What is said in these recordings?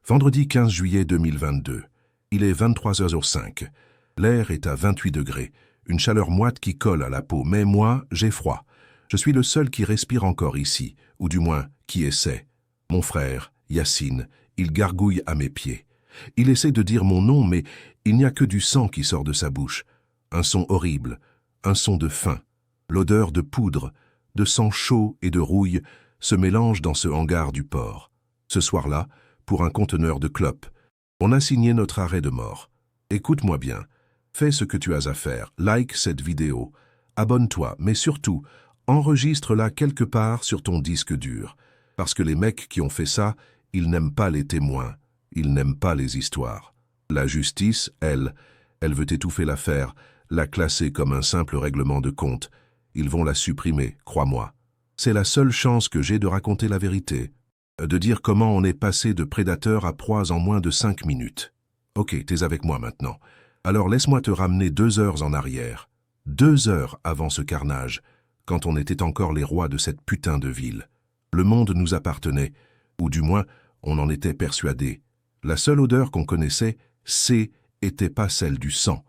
Vendredi 15 juillet 2022. Il est 23h05. L'air est à 28 degrés. Une chaleur moite qui colle à la peau. Mais moi, j'ai froid. Je suis le seul qui respire encore ici, ou du moins, qui essaie. Mon frère, Yacine, il gargouille à mes pieds. Il essaie de dire mon nom, mais il n'y a que du sang qui sort de sa bouche. Un son horrible, un son de faim. L'odeur de poudre, de sang chaud et de rouille se mélange dans ce hangar du port. Ce soir-là, pour un conteneur de clopes, on a signé notre arrêt de mort. Écoute-moi bien, fais ce que tu as à faire, like cette vidéo, abonne-toi, mais surtout, enregistre-la quelque part sur ton disque dur. Parce que les mecs qui ont fait ça, ils n'aiment pas les témoins, ils n'aiment pas les histoires. La justice, elle veut étouffer l'affaire, la classer comme un simple règlement de compte. Ils vont la supprimer, crois-moi. C'est la seule chance que j'ai de raconter la vérité. De dire comment on est passé de prédateur à proie en moins de 5 minutes. Ok, t'es avec moi maintenant. Alors laisse-moi te ramener 2 heures en arrière. 2 heures avant ce carnage, quand on était encore les rois de cette putain de ville. Le monde nous appartenait, ou du moins, on en était persuadé. La seule odeur qu'on connaissait, était pas celle du sang.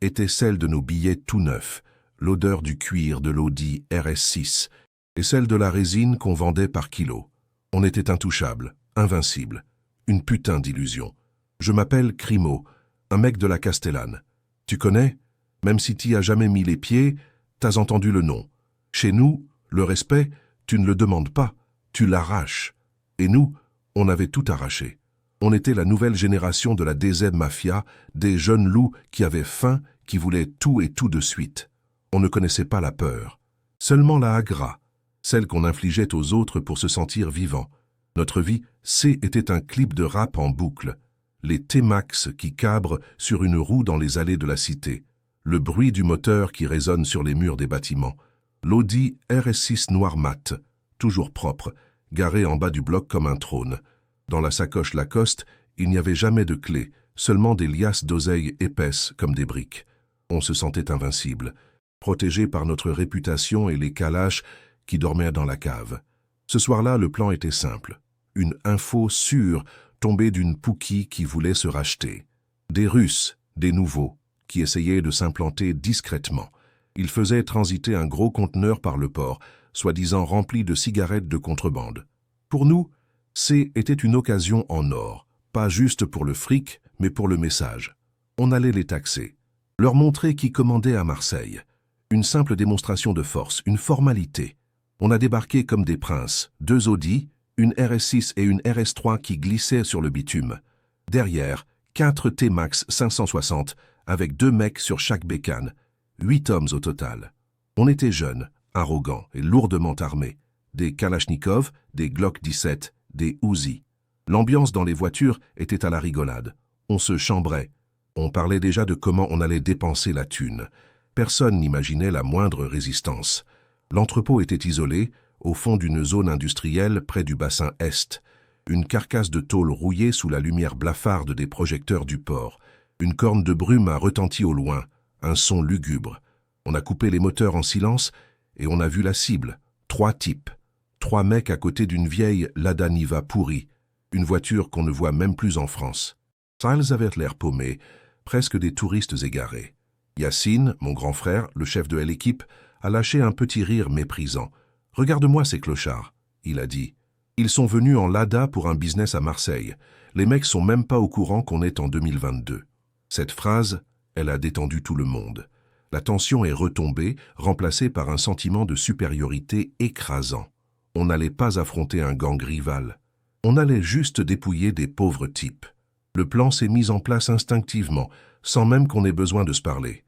Était celle de nos billets tout neufs, l'odeur du cuir de l'Audi RS6, et celle de la résine qu'on vendait par kilo. On était intouchables, invincibles. Une putain d'illusion. Je m'appelle Crimo, un mec de la Castellane. Tu connais? Même si t'y as jamais mis les pieds, t'as entendu le nom. Chez nous, le respect, tu ne le demandes pas, tu l'arraches. Et nous, on avait tout arraché. On était la nouvelle génération de la DZ Mafia, des jeunes loups qui avaient faim, qui voulaient tout et tout de suite. On ne connaissait pas la peur. Seulement la agra, celle qu'on infligeait aux autres pour se sentir vivant. Notre vie, était un clip de rap en boucle. Les T-Max qui cabrent sur une roue dans les allées de la cité. Le bruit du moteur qui résonne sur les murs des bâtiments. L'Audi RS6 noir mat, toujours propre, garé en bas du bloc comme un trône. Dans la sacoche Lacoste, il n'y avait jamais de clé, seulement des liasses d'oseille épaisses comme des briques. On se sentait invincible, protégé par notre réputation et les calaches qui dormaient dans la cave. Ce soir-là, le plan était simple. Une info sûre tombée d'une Pouki qui voulait se racheter. Des Russes, des nouveaux, qui essayaient de s'implanter discrètement. Ils faisaient transiter un gros conteneur par le port, soi-disant rempli de cigarettes de contrebande. Pour nous, était une occasion en or, pas juste pour le fric, mais pour le message. On allait les taxer, leur montrer qui commandait à Marseille. Une simple démonstration de force, une formalité. On a débarqué comme des princes, 2 Audi, une RS6 et une RS3 qui glissaient sur le bitume. Derrière, 4 T-Max 560, avec 2 mecs sur chaque bécane. 8 hommes au total. On était jeunes, arrogants et lourdement armés. Des Kalachnikov, des Glock 17, des Uzi. L'ambiance dans les voitures était à la rigolade. On se chambrait. On parlait déjà de comment on allait dépenser la thune. Personne n'imaginait la moindre résistance. L'entrepôt était isolé, au fond d'une zone industrielle près du bassin Est. Une carcasse de tôle rouillée sous la lumière blafarde des projecteurs du port. Une corne de brume a retenti au loin, un son lugubre. On a coupé les moteurs en silence et on a vu la cible. 3 types. 3 mecs à côté d'une vieille Lada Niva pourrie, une voiture qu'on ne voit même plus en France. Ils avaient l'air paumés, presque des touristes égarés. Yacine, mon grand frère, le chef de l'équipe, a lâché un petit rire méprisant. « Regarde-moi ces clochards », il a dit. « Ils sont venus en Lada pour un business à Marseille. Les mecs sont même pas au courant qu'on est en 2022. » Cette phrase, elle a détendu tout le monde. La tension est retombée, remplacée par un sentiment de supériorité écrasant. On n'allait pas affronter un gang rival. On allait juste dépouiller des pauvres types. Le plan s'est mis en place instinctivement, sans même qu'on ait besoin de se parler.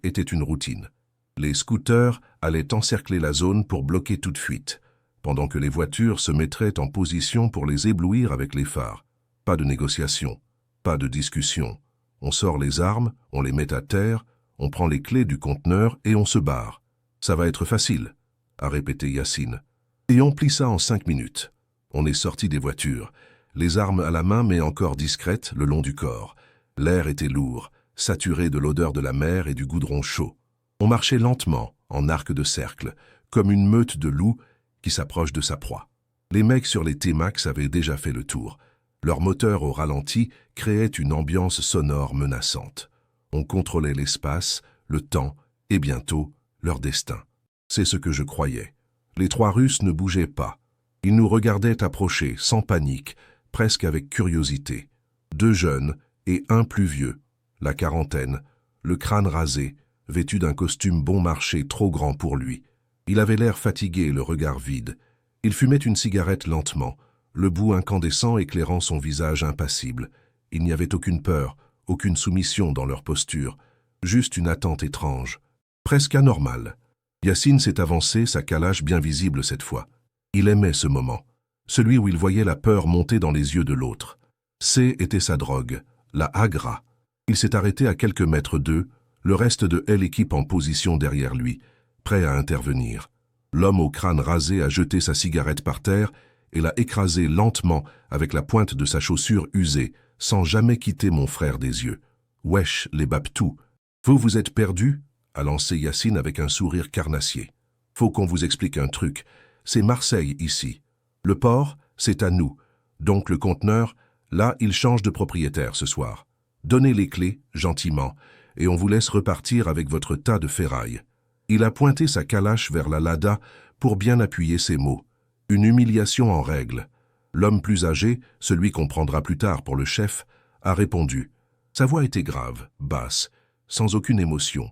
Était une routine. Les scooters allaient encercler la zone pour bloquer toute fuite, pendant que les voitures se mettraient en position pour les éblouir avec les phares. Pas de négociation, pas de discussion. On sort les armes, on les met à terre, on prend les clés du conteneur et on se barre. Ça va être facile, a répété Yacine. Et on plie ça en 5 minutes. On est sorti des voitures, les armes à la main mais encore discrètes le long du corps. L'air était lourd, saturé de l'odeur de la mer et du goudron chaud. On marchait lentement, en arc de cercle, comme une meute de loups qui s'approche de sa proie. Les mecs sur les T-Max avaient déjà fait le tour. Leur moteur au ralenti créait une ambiance sonore menaçante. On contrôlait l'espace, le temps et bientôt leur destin. C'est ce que je croyais. Les trois Russes ne bougeaient pas. Ils nous regardaient approcher, sans panique, presque avec curiosité. Deux jeunes et un plus vieux, la quarantaine, le crâne rasé, vêtu d'un costume bon marché trop grand pour lui. Il avait l'air fatigué et le regard vide. Il fumait une cigarette lentement, le bout incandescent éclairant son visage impassible. Il n'y avait aucune peur, aucune soumission dans leur posture, juste une attente étrange, presque anormale. Yassine s'est avancé, sa calache bien visible cette fois. Il aimait ce moment, celui où il voyait la peur monter dans les yeux de l'autre. C était sa drogue, la Agra. Il s'est arrêté à quelques mètres d'eux, le reste de l'équipe en position derrière lui, prêt à intervenir. L'homme au crâne rasé a jeté sa cigarette par terre et l'a écrasée lentement avec la pointe de sa chaussure usée, sans jamais quitter mon frère des yeux. « Wesh, les Baptous, vous êtes perdus ?» a lancé Yassine avec un sourire carnassier. « Faut qu'on vous explique un truc. C'est Marseille ici. Le port, c'est à nous. Donc le conteneur, là, il change de propriétaire ce soir. Donnez les clés, gentiment, et on vous laisse repartir avec votre tas de ferraille. » Il a pointé sa calache vers la Lada pour bien appuyer ses mots. Une humiliation en règle. L'homme plus âgé, celui qu'on prendra plus tard pour le chef, a répondu. Sa voix était grave, basse, sans aucune émotion.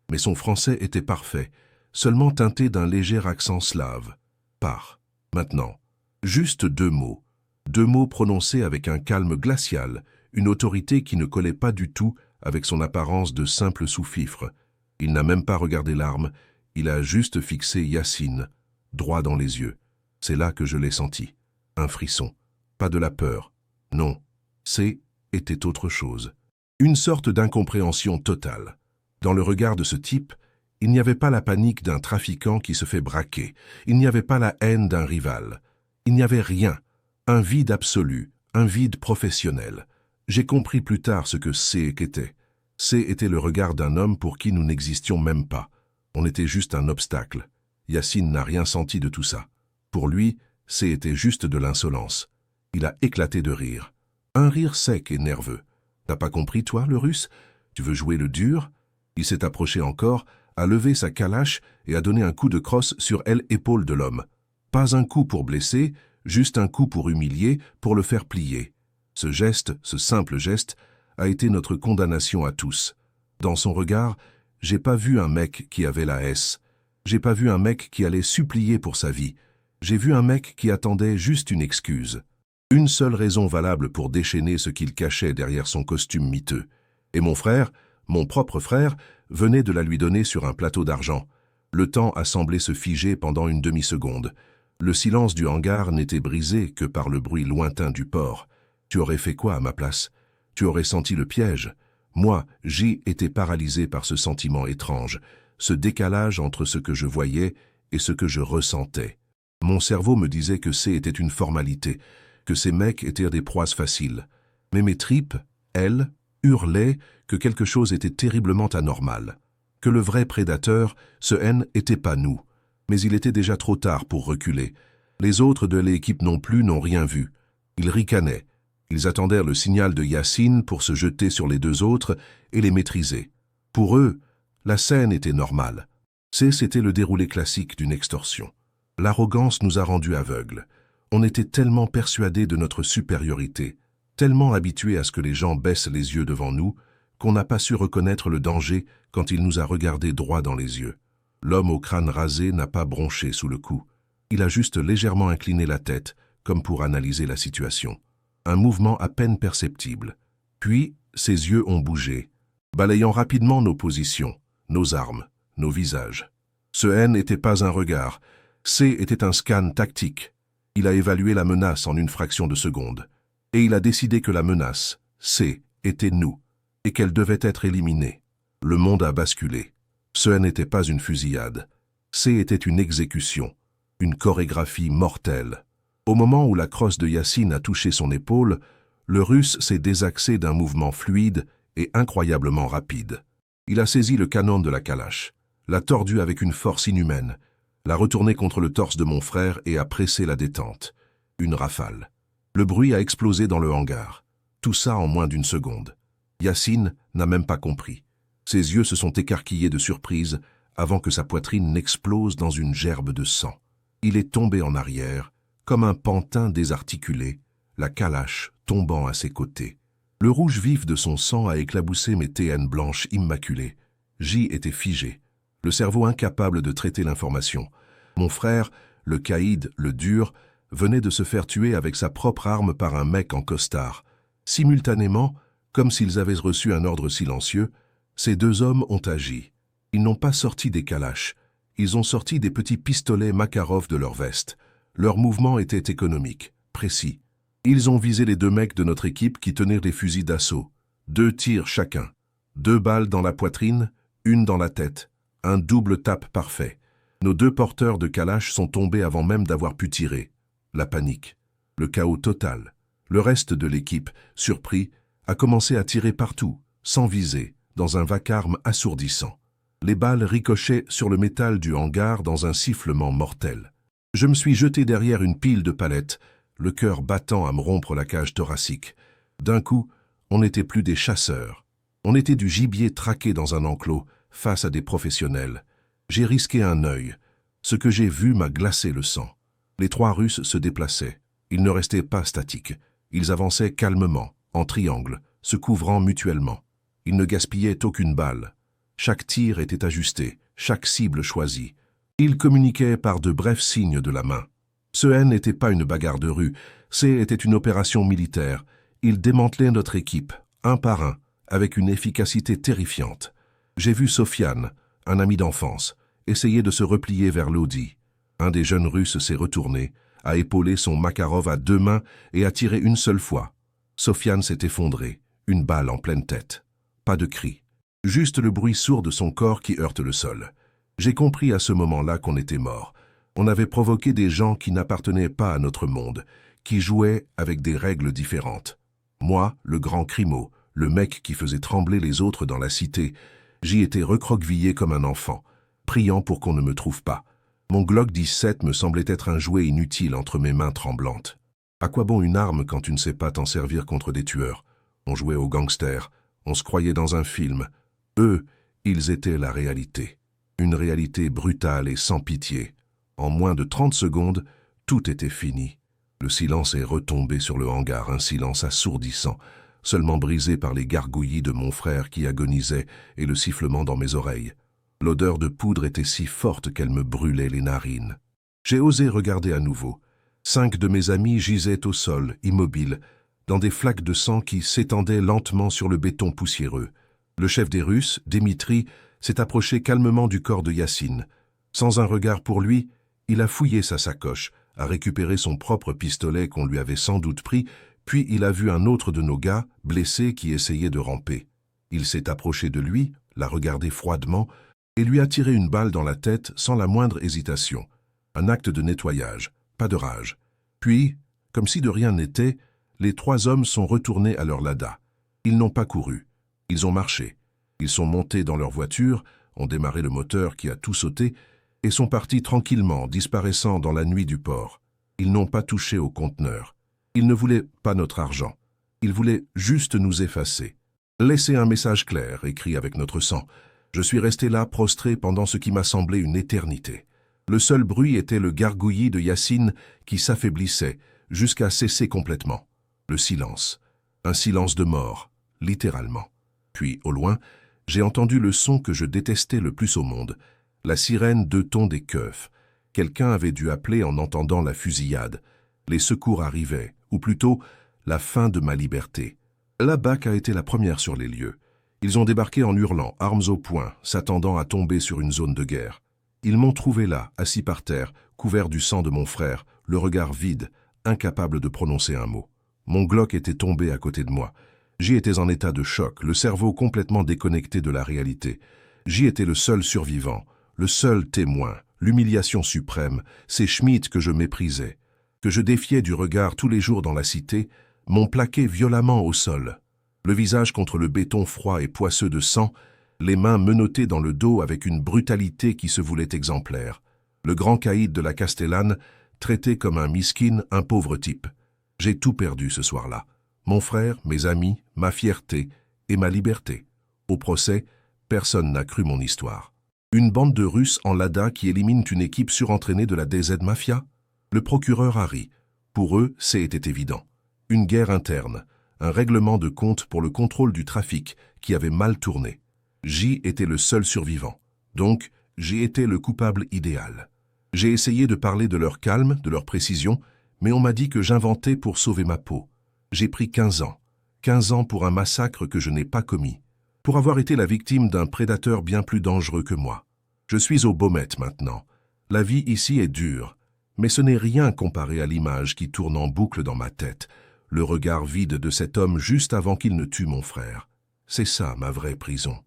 Mais son français était parfait, seulement teinté d'un léger accent slave. Pars. Maintenant. Juste deux mots. Deux mots prononcés avec un calme glacial, une autorité qui ne collait pas du tout avec son apparence de simple sous-fifre. Il n'a même pas regardé l'arme, il a juste fixé Yassine, droit dans les yeux. C'est là que je l'ai senti. Un frisson. Pas de la peur. Non. Était autre chose. Une sorte d'incompréhension totale. Dans le regard de ce type, il n'y avait pas la panique d'un trafiquant qui se fait braquer. Il n'y avait pas la haine d'un rival. Il n'y avait rien. Un vide absolu, un vide professionnel. J'ai compris plus tard ce que était. Était le regard d'un homme pour qui nous n'existions même pas. On était juste un obstacle. Yassine n'a rien senti de tout ça. Pour lui, était juste de l'insolence. Il a éclaté de rire. Un rire sec et nerveux. T'as pas compris, toi, le Russe? Tu veux jouer le dur? Il s'est approché encore, a levé sa calache et a donné un coup de crosse sur l'épaule de l'homme. Pas un coup pour blesser, juste un coup pour humilier, pour le faire plier. Ce geste, ce simple geste, a été notre condamnation à tous. Dans son regard, j'ai pas vu un mec qui avait la S. J'ai pas vu un mec qui allait supplier pour sa vie. J'ai vu un mec qui attendait juste une excuse. Une seule raison valable pour déchaîner ce qu'il cachait derrière son costume miteux. Et mon frère, mon propre frère, venait de la lui donner sur un plateau d'argent. Le temps a semblé se figer pendant une demi-seconde. Le silence du hangar n'était brisé que par le bruit lointain du port. Tu aurais fait quoi à ma place? Tu aurais senti le piège. Moi, j'ai été paralysé par ce sentiment étrange, ce décalage entre ce que je voyais et ce que je ressentais. Mon cerveau me disait que était une formalité, que ces mecs étaient des proies faciles. Mais mes tripes, elles, hurlaient que quelque chose était terriblement anormal, que le vrai prédateur, n'était pas nous. Mais il était déjà trop tard pour reculer. Les autres de l'équipe non plus n'ont rien vu. Ils ricanaient. Ils attendèrent le signal de Yassine pour se jeter sur les deux autres et les maîtriser. Pour eux, la scène était normale. C'était le déroulé classique d'une extorsion. L'arrogance nous a rendus aveugles. On était tellement persuadés de notre supériorité, tellement habitués à ce que les gens baissent les yeux devant nous, qu'on n'a pas su reconnaître le danger quand il nous a regardés droit dans les yeux. L'homme au crâne rasé n'a pas bronché sous le coup. Il a juste légèrement incliné la tête, comme pour analyser la situation. Un mouvement à peine perceptible. Puis, ses yeux ont bougé, balayant rapidement nos positions, nos armes, nos visages. Ce n'était pas un regard, était un scan tactique. Il a évalué la menace en une fraction de seconde. Et il a décidé que la menace, était nous, et qu'elle devait être éliminée. Le monde a basculé. Ce n'était pas une fusillade. Était une exécution, une chorégraphie mortelle. Au moment où la crosse de Yassine a touché son épaule, le Russe s'est désaxé d'un mouvement fluide et incroyablement rapide. Il a saisi le canon de la calache, l'a tordu avec une force inhumaine, l'a retourné contre le torse de mon frère et a pressé la détente. Une rafale. Le bruit a explosé dans le hangar. Tout ça en moins d'une seconde. Yacine n'a même pas compris. Ses yeux se sont écarquillés de surprise avant que sa poitrine n'explose dans une gerbe de sang. Il est tombé en arrière, comme un pantin désarticulé, la calache tombant à ses côtés. Le rouge vif de son sang a éclaboussé mes TN blanches immaculées. J était figé, le cerveau incapable de traiter l'information. Mon frère, le caïd, le dur, venait de se faire tuer avec sa propre arme par un mec en costard. Simultanément, comme s'ils avaient reçu un ordre silencieux, ces deux hommes ont agi. Ils n'ont pas sorti des calaches. Ils ont sorti des petits pistolets Makarov de leur veste. Leur mouvement était économique, précis. Ils ont visé les deux mecs de notre équipe qui tenaient des fusils d'assaut. 2 tirs chacun. 2 balles dans la poitrine, 1 dans la tête. Un double tape parfait. Nos 2 porteurs de kalash sont tombés avant même d'avoir pu tirer. La panique. Le chaos total. Le reste de l'équipe, surpris, a commencé à tirer partout, sans viser, dans un vacarme assourdissant. Les balles ricochaient sur le métal du hangar dans un sifflement mortel. Je me suis jeté derrière une pile de palettes, le cœur battant à me rompre la cage thoracique. D'un coup, on n'était plus des chasseurs. On était du gibier traqué dans un enclos, face à des professionnels. J'ai risqué un œil. Ce que j'ai vu m'a glacé le sang. Les 3 Russes se déplaçaient. Ils ne restaient pas statiques. Ils avançaient calmement, en triangle, se couvrant mutuellement. Ils ne gaspillaient aucune balle. Chaque tir était ajusté, chaque cible choisie. Ils communiquaient par de brefs signes de la main. Ce n'était pas une bagarre de rue, c'était une opération militaire. Ils démantelaient notre équipe, un par un, avec une efficacité terrifiante. J'ai vu Sofiane, un ami d'enfance, essayer de se replier vers l'Audi. Un des jeunes Russes s'est retourné, a épaulé son Makarov à 2 mains et a tiré une seule fois. Sofiane s'est effondré, une balle en pleine tête. Pas de cri. Juste le bruit sourd de son corps qui heurte le sol. J'ai compris à ce moment-là qu'on était mort. On avait provoqué des gens qui n'appartenaient pas à notre monde, qui jouaient avec des règles différentes. Moi, le grand crimo, le mec qui faisait trembler les autres dans la cité, j'y étais recroquevillé comme un enfant, priant pour qu'on ne me trouve pas. Mon Glock 17 me semblait être un jouet inutile entre mes mains tremblantes. À quoi bon une arme quand tu ne sais pas t'en servir contre des tueurs? On jouait aux gangsters, on se croyait dans un film. Eux, ils étaient la réalité. Une réalité brutale et sans pitié. En moins de 30 secondes, tout était fini. Le silence est retombé sur le hangar, un silence assourdissant, seulement brisé par les gargouillis de mon frère qui agonisait et le sifflement dans mes oreilles. L'odeur de poudre était si forte qu'elle me brûlait les narines. J'ai osé regarder à nouveau. 5 de mes amis gisaient au sol, immobiles, dans des flaques de sang qui s'étendaient lentement sur le béton poussiéreux. Le chef des Russes, Dimitri, s'est approché calmement du corps de Yacine. Sans un regard pour lui, il a fouillé sa sacoche, a récupéré son propre pistolet qu'on lui avait sans doute pris, puis il a vu un autre de nos gars, blessé, qui essayait de ramper. Il s'est approché de lui, l'a regardé froidement, et lui a tiré une balle dans la tête sans la moindre hésitation. Un acte de nettoyage, pas de rage. Puis, comme si de rien n'était, les 3 hommes sont retournés à leur lada. Ils n'ont pas couru. Ils ont marché. Ils sont montés dans leur voiture, ont démarré le moteur qui a tout sauté, et sont partis tranquillement, disparaissant dans la nuit du port. Ils n'ont pas touché au conteneur. Ils ne voulaient pas notre argent. Ils voulaient juste nous effacer. Laisser un message clair, écrit avec notre sang. Je suis resté là, prostré pendant ce qui m'a semblé une éternité. Le seul bruit était le gargouillis de Yacine qui s'affaiblissait, jusqu'à cesser complètement. Le silence. Un silence de mort, littéralement. Puis, au loin, j'ai entendu le son que je détestais le plus au monde, la sirène 2 tons des keufs. Quelqu'un avait dû appeler en entendant la fusillade. Les secours arrivaient, ou plutôt, la fin de ma liberté. La BAC a été la première sur les lieux. Ils ont débarqué en hurlant, armes au poing, s'attendant à tomber sur une zone de guerre. Ils m'ont trouvé là, assis par terre, couvert du sang de mon frère, le regard vide, incapable de prononcer un mot. Mon Glock était tombé à côté de moi. J'y étais en état de choc, le cerveau complètement déconnecté de la réalité. J'y étais le seul survivant, le seul témoin, l'humiliation suprême, ces Schmitt que je méprisais, que je défiais du regard tous les jours dans la cité, m'ont plaqué violemment au sol. Le visage contre le béton froid et poisseux de sang, les mains menottées dans le dos avec une brutalité qui se voulait exemplaire. Le grand caïd de la Castellane, traité comme un miskin, un pauvre type. J'ai tout perdu ce soir-là. Mon frère, mes amis, ma fierté et ma liberté. Au procès, personne n'a cru mon histoire. Une bande de Russes en Lada qui élimine une équipe surentraînée de la DZ Mafia? Le procureur a ri. Pour eux, c'était évident. Une guerre interne, un règlement de compte pour le contrôle du trafic qui avait mal tourné. J était le seul survivant. Donc, j'ai été le coupable idéal. J'ai essayé de parler de leur calme, de leur précision, mais on m'a dit que j'inventais pour sauver ma peau. J'ai pris 15 ans. 15 ans pour un massacre que je n'ai pas commis. Pour avoir été la victime d'un prédateur bien plus dangereux que moi. Je suis au Baumette maintenant. La vie ici est dure, mais ce n'est rien comparé à l'image qui tourne en boucle dans ma tête, le regard vide de cet homme juste avant qu'il ne tue mon frère. C'est ça ma vraie prison.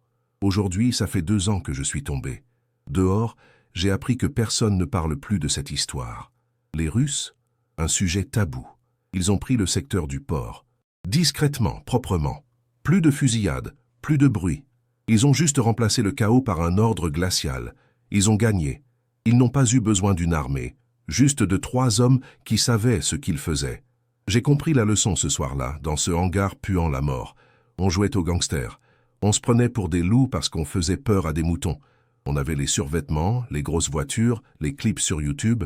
Aujourd'hui, ça fait 2 ans que je suis tombé. Dehors, j'ai appris que personne ne parle plus de cette histoire. Les Russes, un sujet tabou. Ils ont pris le secteur du port. Discrètement, proprement. Plus de fusillades, plus de bruit. Ils ont juste remplacé le chaos par un ordre glacial. Ils ont gagné. Ils n'ont pas eu besoin d'une armée, juste de 3 hommes qui savaient ce qu'ils faisaient. J'ai compris la leçon ce soir-là, dans ce hangar puant la mort. On jouait aux gangsters. On se prenait pour des loups parce qu'on faisait peur à des moutons. On avait les survêtements, les grosses voitures, les clips sur YouTube.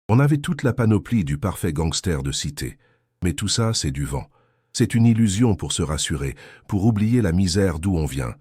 On avait toute la panoplie du parfait gangster de cité. Mais tout ça, c'est du vent. C'est une illusion pour se rassurer, pour oublier la misère d'où on vient.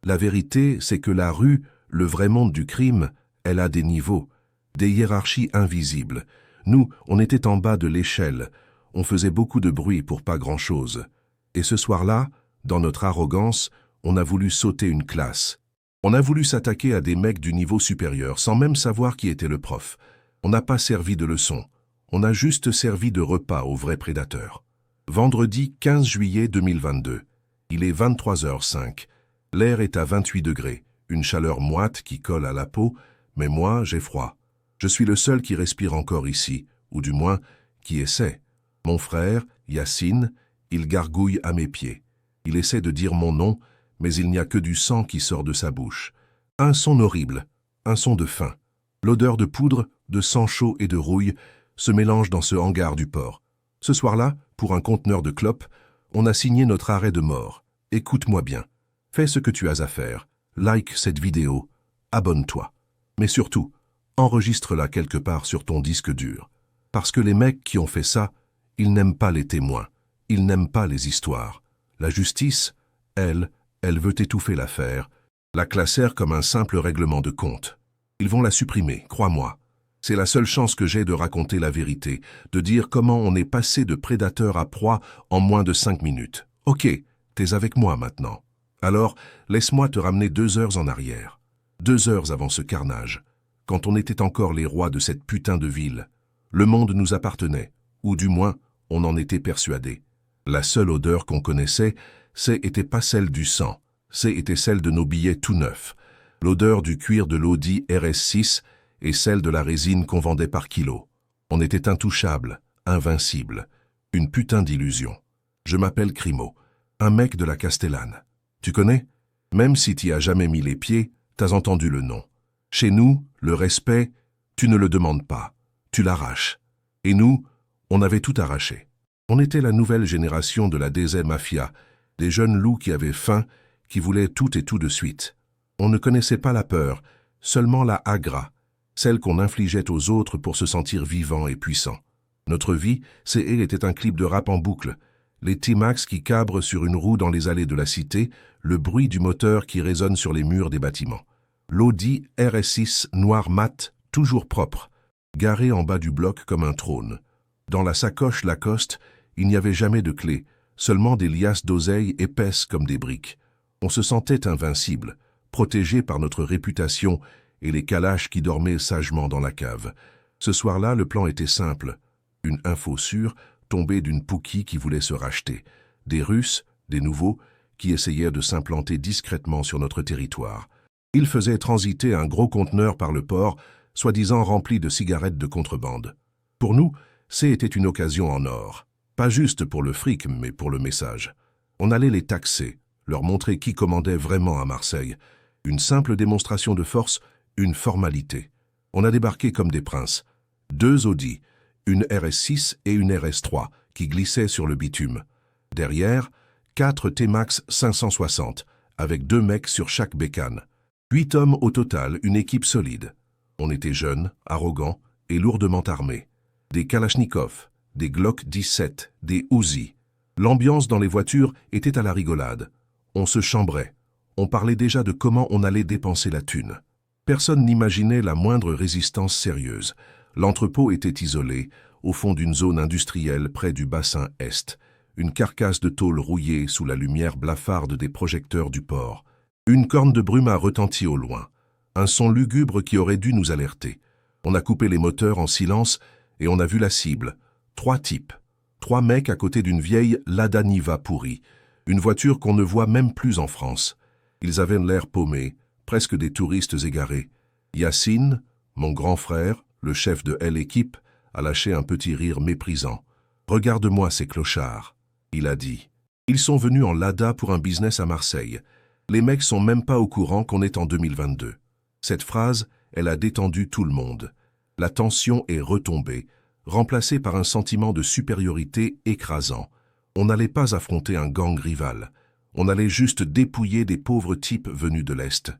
La vérité, c'est que la rue, le vrai monde du crime, elle a des niveaux, des hiérarchies invisibles. Nous, on était en bas de l'échelle. On faisait beaucoup de bruit pour pas grand-chose. Et ce soir-là, dans notre arrogance, on a voulu sauter une classe. On a voulu s'attaquer à des mecs du niveau supérieur sans même savoir qui était le prof. On n'a pas servi de leçon. On a juste servi de repas aux vrais prédateurs. Vendredi 15 juillet 2022. Il est 23h05. L'air est à 28 degrés. Une chaleur moite qui colle à la peau, mais moi, j'ai froid. Je suis le seul qui respire encore ici, ou du moins, qui essaie. Mon frère, Yacine, il gargouille à mes pieds. Il essaie de dire mon nom, mais il n'y a que du sang qui sort de sa bouche. Un son horrible, un son de faim. L'odeur de poudre, de sang chaud et de rouille se mélange dans ce hangar du port. Ce soir-là, pour un conteneur de clopes, on a signé notre arrêt de mort. Écoute-moi bien. Fais ce que tu as à faire. Like cette vidéo. Abonne-toi. Mais surtout, enregistre-la quelque part sur ton disque dur. Parce que les mecs qui ont fait ça, ils n'aiment pas les témoins. Ils n'aiment pas les histoires. La justice, elle veut étouffer l'affaire, la classer comme un simple règlement de compte. Ils vont la supprimer, crois-moi. C'est la seule chance que j'ai de raconter la vérité, de dire comment on est passé de prédateur à proie en moins de 5 minutes. Ok, t'es avec moi maintenant. Alors, laisse-moi te ramener 2 heures en arrière. 2 heures avant ce carnage, quand on était encore les rois de cette putain de ville. Le monde nous appartenait, ou du moins, on en était persuadé. La seule odeur qu'on connaissait, était pas celle du sang, était celle de nos billets tout neufs, l'odeur du cuir de l'Audi RS6 et celle de la résine qu'on vendait par kilo. On était intouchables, invincibles, une putain d'illusion. Je m'appelle Crimo, un mec de la Castellane. Tu connais? Même si t'y as jamais mis les pieds, t'as entendu le nom. Chez nous, le respect, tu ne le demandes pas, tu l'arraches. Et nous, on avait tout arraché. On était la nouvelle génération de la DZ Mafia, des jeunes loups qui avaient faim, qui voulaient tout et tout de suite. On ne connaissait pas la peur, seulement la agra, celle qu'on infligeait aux autres pour se sentir vivant et puissant. Notre vie, était un clip de rap en boucle, les T-Max qui cabrent sur une roue dans les allées de la cité, le bruit du moteur qui résonne sur les murs des bâtiments. L'Audi RS6 noir mat, toujours propre, garé en bas du bloc comme un trône. Dans la sacoche Lacoste, il n'y avait jamais de clé, seulement des liasses d'oseille épaisses comme des briques. On se sentait invincible, protégé par notre réputation et les calaches qui dormaient sagement dans la cave. Ce soir-là, le plan était simple. Une info sûre tombée d'une Pouki qui voulait se racheter. Des Russes, des nouveaux, qui essayaient de s'implanter discrètement sur notre territoire. Ils faisaient transiter un gros conteneur par le port, soi-disant rempli de cigarettes de contrebande. Pour nous, c'était une occasion en or. Pas juste pour le fric, mais pour le message. On allait les taxer, leur montrer qui commandait vraiment à Marseille. Une simple démonstration de force, une formalité. On a débarqué comme des princes. 2 Audi, une RS6 et une RS3, qui glissaient sur le bitume. Derrière, 4 T-Max 560, avec 2 mecs sur chaque bécane. 8 hommes au total, une équipe solide. On était jeunes, arrogants et lourdement armés. Des Kalachnikov, des Glock 17, des Uzi. L'ambiance dans les voitures était à la rigolade. On se chambrait. On parlait déjà de comment on allait dépenser la thune. Personne n'imaginait la moindre résistance sérieuse. L'entrepôt était isolé, au fond d'une zone industrielle près du bassin Est. Une carcasse de tôle rouillée sous la lumière blafarde des projecteurs du port. Une corne de brume a retenti au loin. Un son lugubre qui aurait dû nous alerter. On a coupé les moteurs en silence et on a vu la cible. 3 types. 3 mecs à côté d'une vieille Lada Niva pourrie. Une voiture qu'on ne voit même plus en France. Ils avaient l'air paumés, presque des touristes égarés. Yacine, mon grand frère, le chef de L-Équipe, a lâché un petit rire méprisant. « Regarde-moi ces clochards », il a dit. Ils sont venus en Lada pour un business à Marseille. Les mecs sont même pas au courant qu'on est en 2022. Cette phrase, elle a détendu tout le monde. La tension est retombée, remplacée par un sentiment de supériorité écrasant. On n'allait pas affronter un gang rival. On allait juste dépouiller des pauvres types venus de l'Est.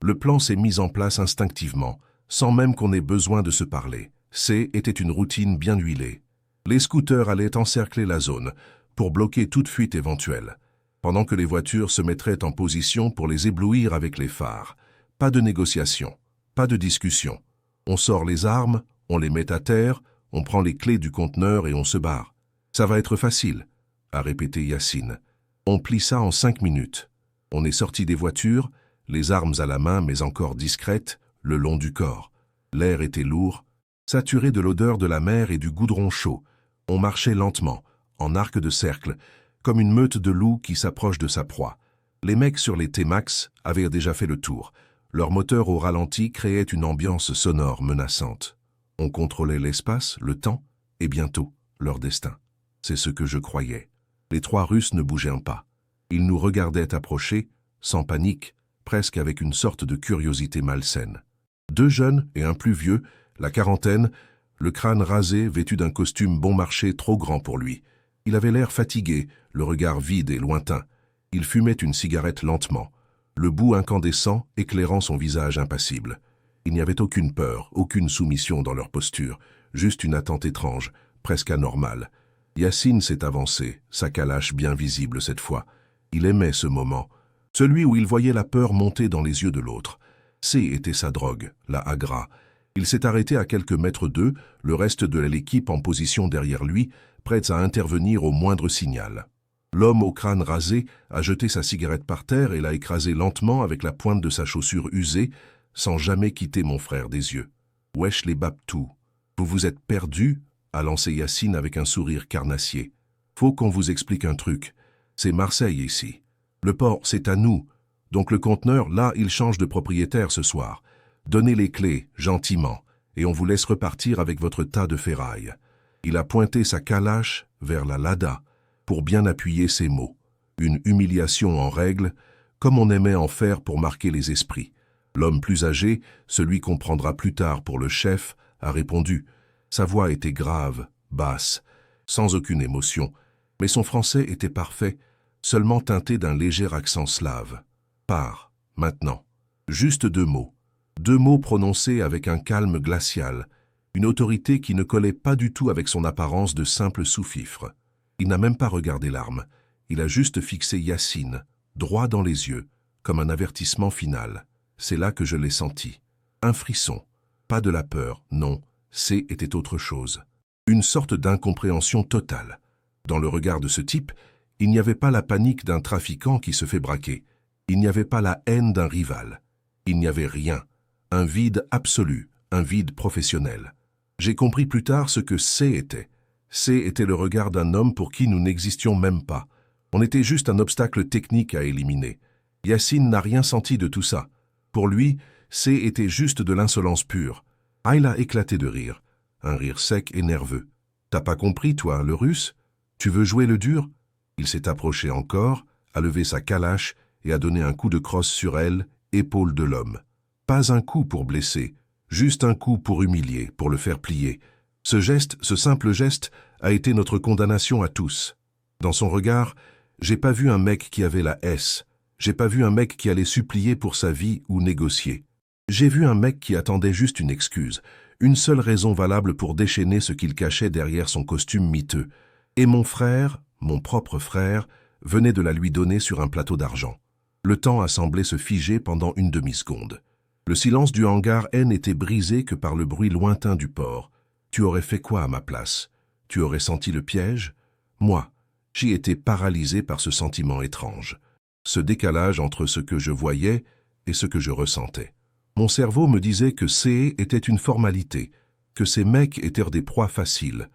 Le plan s'est mis en place instinctivement, sans même qu'on ait besoin de se parler. Était une routine bien huilée. Les scooters allaient encercler la zone pour bloquer toute fuite éventuelle, pendant que les voitures se mettraient en position pour les éblouir avec les phares. Pas de négociation, pas de discussion. On sort les armes, on les met à terre, on prend les clés du conteneur et on se barre. Ça va être facile, a répété Yacine. On plie ça en 5 minutes. On est sorti des voitures, les armes à la main mais encore discrètes, le long du corps. L'air était lourd, saturé de l'odeur de la mer et du goudron chaud. On marchait lentement, en arc de cercle, comme une meute de loups qui s'approche de sa proie. Les mecs sur les T-Max avaient déjà fait le tour. Leur moteur au ralenti créait une ambiance sonore menaçante. On contrôlait l'espace, le temps, et bientôt, leur destin. C'est ce que je croyais. Les 3 Russes ne bougeaient pas. Ils nous regardaient approcher, sans panique, presque avec une sorte de curiosité malsaine. 2 jeunes et un plus vieux, la quarantaine, le crâne rasé, vêtu d'un costume bon marché trop grand pour lui. Il avait l'air fatigué, le regard vide et lointain. Il fumait une cigarette lentement, le bout incandescent éclairant son visage impassible. Il n'y avait aucune peur, aucune soumission dans leur posture, juste une attente étrange, presque anormale. Yacine s'est avancé, sa calache bien visible cette fois. Il aimait ce moment, celui où il voyait la peur monter dans les yeux de l'autre. Était sa drogue, la Agra. Il s'est arrêté à quelques mètres d'eux, le reste de l'équipe en position derrière lui, prête à intervenir au moindre signal. L'homme au crâne rasé a jeté sa cigarette par terre et l'a écrasée lentement avec la pointe de sa chaussure usée, sans jamais quitter mon frère des yeux. « Wesh les Babtou, vous vous êtes perdus ?» a lancé Yacine avec un sourire carnassier. « Faut qu'on vous explique un truc. C'est Marseille ici. Le port, c'est à nous. Donc le conteneur, là, il change de propriétaire ce soir. Donnez les clés, gentiment, et on vous laisse repartir avec votre tas de ferraille. » Il a pointé sa calache vers la Lada pour bien appuyer ses mots. Une humiliation en règle, comme on aimait en faire pour marquer les esprits. L'homme plus âgé, celui qu'on prendra plus tard pour le chef, a répondu. Sa voix était grave, basse, sans aucune émotion, mais son français était parfait, seulement teinté d'un léger accent slave. Pars, maintenant. Juste 2 mots. 2 mots prononcés avec un calme glacial, une autorité qui ne collait pas du tout avec son apparence de simple sous-fifre. Il n'a même pas regardé l'arme, il a juste fixé Yacine, droit dans les yeux, comme un avertissement final. C'est là que je l'ai senti. Un frisson. Pas de la peur, non, était autre chose. Une sorte d'incompréhension totale. Dans le regard de ce type, il n'y avait pas la panique d'un trafiquant qui se fait braquer. Il n'y avait pas la haine d'un rival. Il n'y avait rien. Un vide absolu, un vide professionnel. J'ai compris plus tard ce que était. Était le regard d'un homme pour qui nous n'existions même pas. On était juste un obstacle technique à éliminer. Yacine n'a rien senti de tout ça. Pour lui, était juste de l'insolence pure. Il a éclaté de rire. Un rire sec et nerveux. « T'as pas compris, toi, le russe? Tu veux jouer le dur ?» Il s'est approché encore, a levé sa calache et a donné un coup de crosse sur elle, épaule de l'homme. Pas un coup pour blesser, juste un coup pour humilier, pour le faire plier. Ce geste, ce simple geste, a été notre condamnation à tous. Dans son regard, j'ai pas vu un mec qui avait la S. J'ai pas vu un mec qui allait supplier pour sa vie ou négocier. J'ai vu un mec qui attendait juste une excuse, une seule raison valable pour déchaîner ce qu'il cachait derrière son costume miteux. Et mon frère, mon propre frère, venait de la lui donner sur un plateau d'argent. Le temps a semblé se figer pendant une demi-seconde. Le silence du hangar N n'était brisé que par le bruit lointain du port. Tu aurais fait quoi à ma place? Tu aurais senti le piège? Moi, j'y étais paralysé par ce sentiment étrange. Ce décalage entre ce que je voyais et ce que je ressentais. Mon cerveau me disait que C était une formalité, que ces mecs étaient des proies faciles.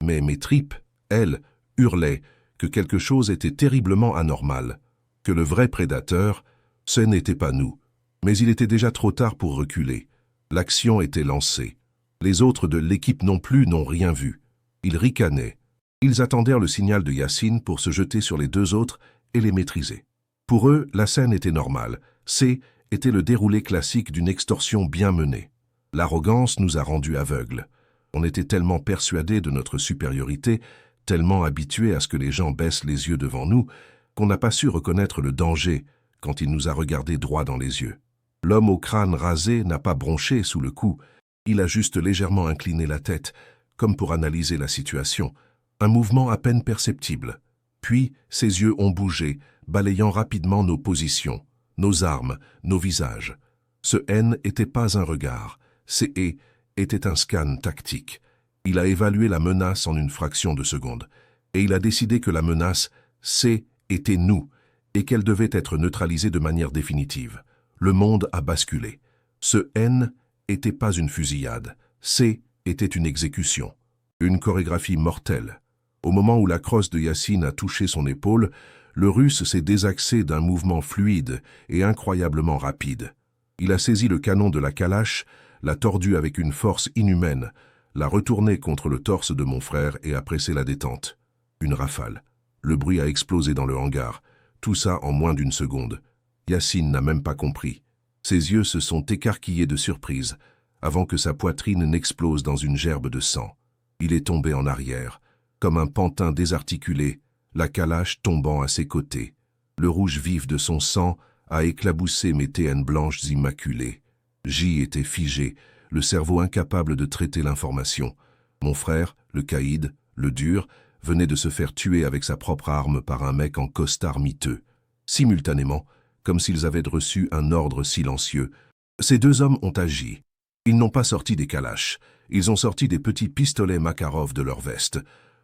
Mais mes tripes, elles, hurlaient que quelque chose était terriblement anormal, que le vrai prédateur, ce n'était pas nous. Mais il était déjà trop tard pour reculer. L'action était lancée. Les autres de l'équipe non plus n'ont rien vu. Ils ricanaient. Ils attendirent le signal de Yacine pour se jeter sur les deux autres et les maîtriser. Pour eux, la scène était normale. C était le déroulé classique d'une extorsion bien menée. L'arrogance nous a rendus aveugles. On était tellement persuadés de notre supériorité, tellement habitués à ce que les gens baissent les yeux devant nous, qu'on n'a pas su reconnaître le danger quand il nous a regardés droit dans les yeux. L'homme au crâne rasé n'a pas bronché sous le coup, il a juste légèrement incliné la tête, comme pour analyser la situation, un mouvement à peine perceptible. Puis, ses yeux ont bougé, balayant rapidement nos positions, nos armes, nos visages. Ce N n'était pas un regard, C était un scan tactique. Il a évalué la menace en une fraction de seconde, et il a décidé que la menace, C, était nous, et qu'elle devait être neutralisée de manière définitive. Le monde a basculé. Ce N n'était pas une fusillade, C était une exécution, une chorégraphie mortelle. Au moment où la crosse de Yacine a touché son épaule, le Russe s'est désaxé d'un mouvement fluide et incroyablement rapide. Il a saisi le canon de la Kalash, l'a tordu avec une force inhumaine, l'a retourné contre le torse de mon frère et a pressé la détente. Une rafale. Le bruit a explosé dans le hangar. Tout ça en moins d'une seconde. Yacine n'a même pas compris. Ses yeux se sont écarquillés de surprise, avant que sa poitrine n'explose dans une gerbe de sang. Il est tombé en arrière, comme un pantin désarticulé, la Kalash tombant à ses côtés. Le rouge vif de son sang a éclaboussé mes TN blanches immaculées. J était figé, le cerveau incapable de traiter l'information. Mon frère, le caïd, le dur, venait de se faire tuer avec sa propre arme par un mec en costard miteux. Simultanément, comme s'ils avaient reçu un ordre silencieux, ces deux hommes ont agi. Ils n'ont pas sorti des Kalash, ils ont sorti des petits pistolets Makarov de leur veste.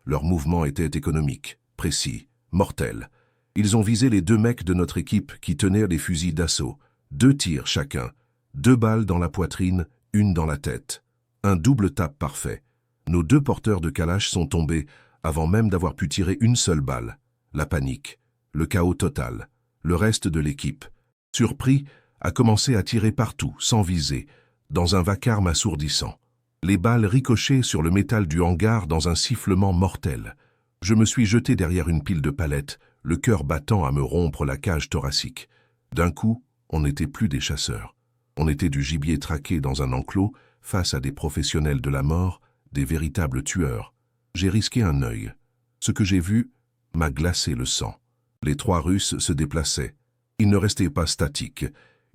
Leur mouvement était économique, précis, mortel. Ils ont visé les deux mecs de notre équipe qui tenaient les fusils d'assaut. 2 tirs chacun, 2 balles dans la poitrine, 1 dans la tête. Un double tape parfait. Nos 2 porteurs de Kalash sont tombés avant même d'avoir pu tirer une seule balle. La panique, le chaos total. Le reste de l'équipe, surpris, a commencé à tirer partout, sans viser, dans un vacarme assourdissant. Les balles ricochaient sur le métal du hangar dans un sifflement mortel. Je me suis jeté derrière une pile de palettes, le cœur battant à me rompre la cage thoracique. D'un coup, on n'était plus des chasseurs. On était du gibier traqué dans un enclos, face à des professionnels de la mort, des véritables tueurs. J'ai risqué un œil. Ce que j'ai vu m'a glacé le sang. Les 3 Russes se déplaçaient. Ils ne restaient pas statiques.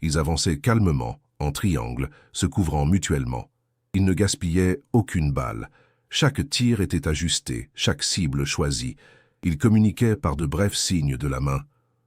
Ils avançaient calmement, en triangle, se couvrant mutuellement. Ils ne gaspillaient aucune balle. Chaque tir était ajusté, chaque cible choisie. Ils communiquaient par de brefs signes de la main.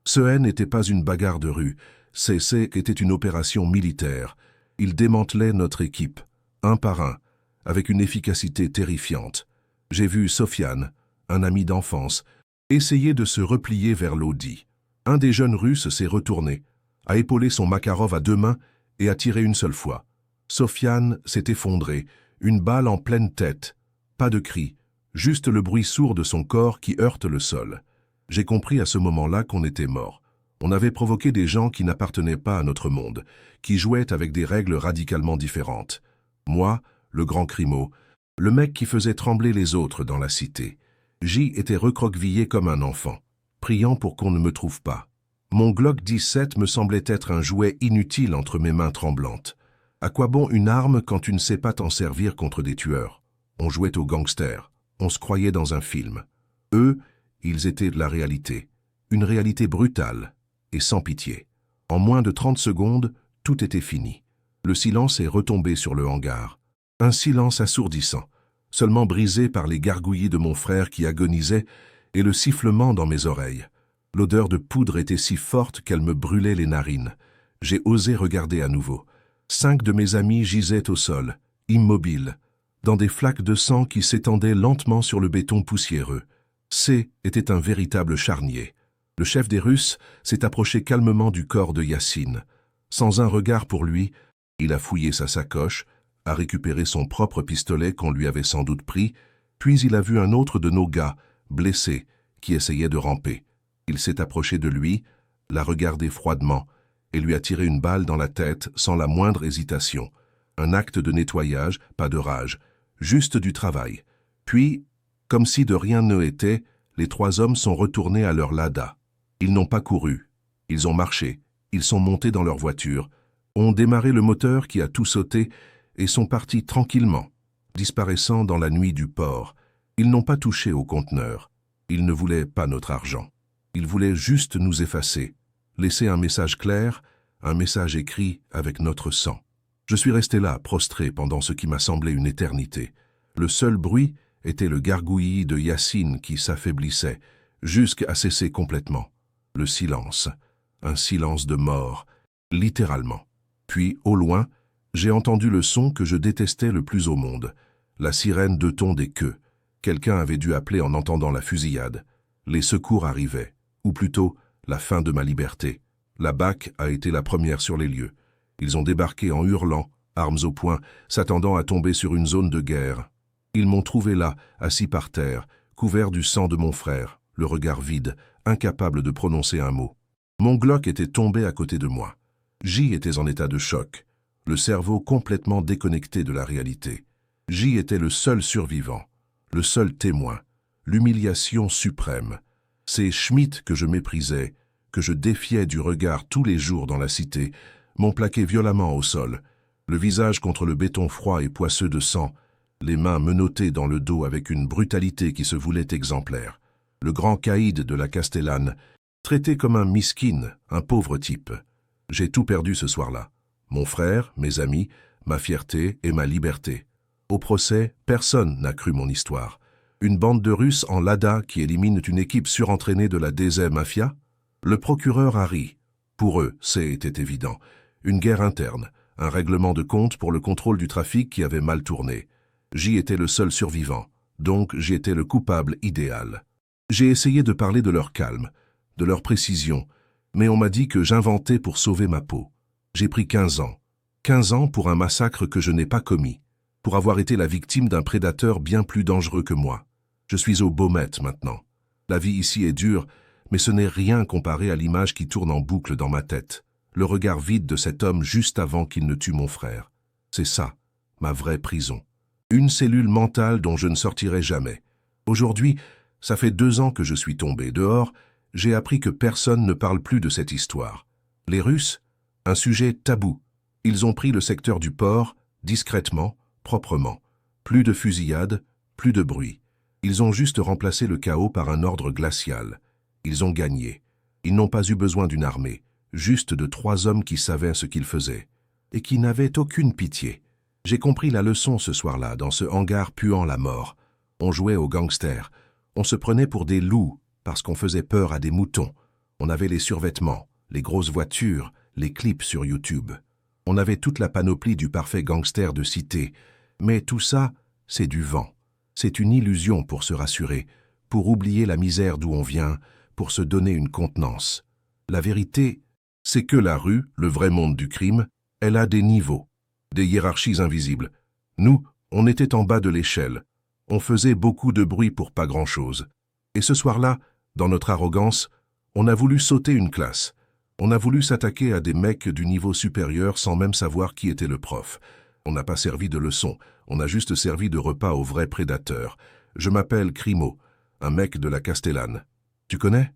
Ce N n'était pas une bagarre de rue. C était une opération militaire. Ils démantelaient notre équipe, un par un, avec une efficacité terrifiante. J'ai vu Sofiane, un ami d'enfance, essayer de se replier vers l'Audi. Un des jeunes Russes s'est retourné, a épaulé son Makarov à 2 mains et a tiré une seule fois. Sofiane s'est effondré, une balle en pleine tête. Pas de cri, juste le bruit sourd de son corps qui heurte le sol. J'ai compris à ce moment-là qu'on était mort. On avait provoqué des gens qui n'appartenaient pas à notre monde, qui jouaient avec des règles radicalement différentes. Moi, le grand crimo, le mec qui faisait trembler les autres dans la cité. J était recroquevillé comme un enfant, priant pour qu'on ne me trouve pas. Mon Glock 17 me semblait être un jouet inutile entre mes mains tremblantes. À quoi bon une arme quand tu ne sais pas t'en servir contre des tueurs? On jouait aux gangsters. On se croyait dans un film. Eux, ils étaient de la réalité. Une réalité brutale et sans pitié. En moins de 30 secondes, tout était fini. Le silence est retombé sur le hangar. Un silence assourdissant, seulement brisé par les gargouillis de mon frère qui agonisait et le sifflement dans mes oreilles. L'odeur de poudre était si forte qu'elle me brûlait les narines. J'ai osé regarder à nouveau. 5 de mes amis gisaient au sol, immobiles, dans des flaques de sang qui s'étendaient lentement sur le béton poussiéreux. C était un véritable charnier. Le chef des Russes s'est approché calmement du corps de Yassine. Sans un regard pour lui, il a fouillé sa sacoche, a récupéré son propre pistolet qu'on lui avait sans doute pris, puis il a vu un autre de nos gars, blessé, qui essayait de ramper. Il s'est approché de lui, l'a regardé froidement, et lui a tiré une balle dans la tête sans la moindre hésitation. Un acte de nettoyage, pas de rage, juste du travail. Puis, comme si de rien ne était, les 3 hommes sont retournés à leur Lada. Ils n'ont pas couru, ils ont marché, ils sont montés dans leur voiture, ont démarré le moteur qui a tout sauté et sont partis tranquillement, disparaissant dans la nuit du port. Ils n'ont pas touché au conteneur. Ils ne voulaient pas notre argent. Ils voulaient juste nous effacer, laisser un message clair, un message écrit avec notre sang. Je suis resté là, prostré pendant ce qui m'a semblé une éternité. Le seul bruit était le gargouillis de Yassine qui s'affaiblissait, jusqu'à cesser complètement. Le silence, un silence de mort, littéralement. Puis, au loin, j'ai entendu le son que je détestais le plus au monde, la sirène 2 tons des queues. Quelqu'un avait dû appeler en entendant la fusillade. Les secours arrivaient, ou plutôt, la fin de ma liberté. La BAC a été la première sur les lieux. Ils ont débarqué en hurlant, armes au poing, s'attendant à tomber sur une zone de guerre. Ils m'ont trouvé là, assis par terre, couvert du sang de mon frère, le regard vide, incapable de prononcer un mot. Mon Glock était tombé à côté de moi. J était en état de choc, le cerveau complètement déconnecté de la réalité. J était le seul survivant, le seul témoin, l'humiliation suprême. C'est Schmitt que je méprisais, que je défiais du regard tous les jours dans la cité, m'ont plaqué violemment au sol, le visage contre le béton froid et poisseux de sang, les mains menottées dans le dos avec une brutalité qui se voulait exemplaire. Le grand caïd de la Castellane, traité comme un miskin, un pauvre type. J'ai tout perdu ce soir-là. Mon frère, mes amis, ma fierté et ma liberté. Au procès, personne n'a cru mon histoire. Une bande de Russes en Lada qui élimine une équipe surentraînée de la DZ Mafia? Le procureur a ri. Pour eux, c'était évident. Une guerre interne, un règlement de compte pour le contrôle du trafic qui avait mal tourné. J'y étais le seul survivant, donc j'y étais le coupable idéal. J'ai essayé de parler de leur calme, de leur précision, mais on m'a dit que j'inventais pour sauver ma peau. J'ai pris 15 ans. 15 ans pour un massacre que je n'ai pas commis, pour avoir été la victime d'un prédateur bien plus dangereux que moi. Je suis au Baumette maintenant. La vie ici est dure, mais ce n'est rien comparé à l'image qui tourne en boucle dans ma tête, le regard vide de cet homme juste avant qu'il ne tue mon frère. C'est ça, ma vraie prison. Une cellule mentale dont je ne sortirai jamais. Aujourd'hui, ça fait 2 ans que je suis tombé dehors, j'ai appris que personne ne parle plus de cette histoire. Les Russes, un sujet tabou. Ils ont pris le secteur du port, discrètement, proprement. Plus de fusillades, plus de bruit. Ils ont juste remplacé le chaos par un ordre glacial. Ils ont gagné. Ils n'ont pas eu besoin d'une armée, juste de 3 hommes qui savaient ce qu'ils faisaient, et qui n'avaient aucune pitié. J'ai compris la leçon ce soir-là, dans ce hangar puant la mort. On jouait aux gangsters. On se prenait pour des loups, parce qu'on faisait peur à des moutons. On avait les survêtements, les grosses voitures, les clips sur YouTube. On avait toute la panoplie du parfait gangster de cité. Mais tout ça, c'est du vent. C'est une illusion pour se rassurer, pour oublier la misère d'où on vient, pour se donner une contenance. La vérité, c'est que la rue, le vrai monde du crime, elle a des niveaux, des hiérarchies invisibles. Nous, on était en bas de l'échelle. On faisait beaucoup de bruit pour pas grand-chose. Et ce soir-là, dans notre arrogance, on a voulu sauter une classe. On a voulu s'attaquer à des mecs du niveau supérieur sans même savoir qui était le prof. On n'a pas servi de leçon, on a juste servi de repas aux vrais prédateurs. Je m'appelle Crimo, un mec de la Castellane. Tu connais?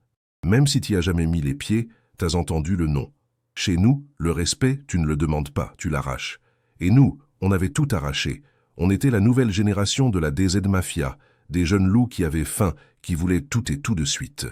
Même si tu n'y as jamais mis les pieds, t'as entendu le nom. Chez nous, le respect, tu ne le demandes pas, tu l'arraches. Et nous, on avait tout arraché. On était la nouvelle génération de la DZ Mafia, des jeunes loups qui avaient faim, qui voulaient tout et tout de suite.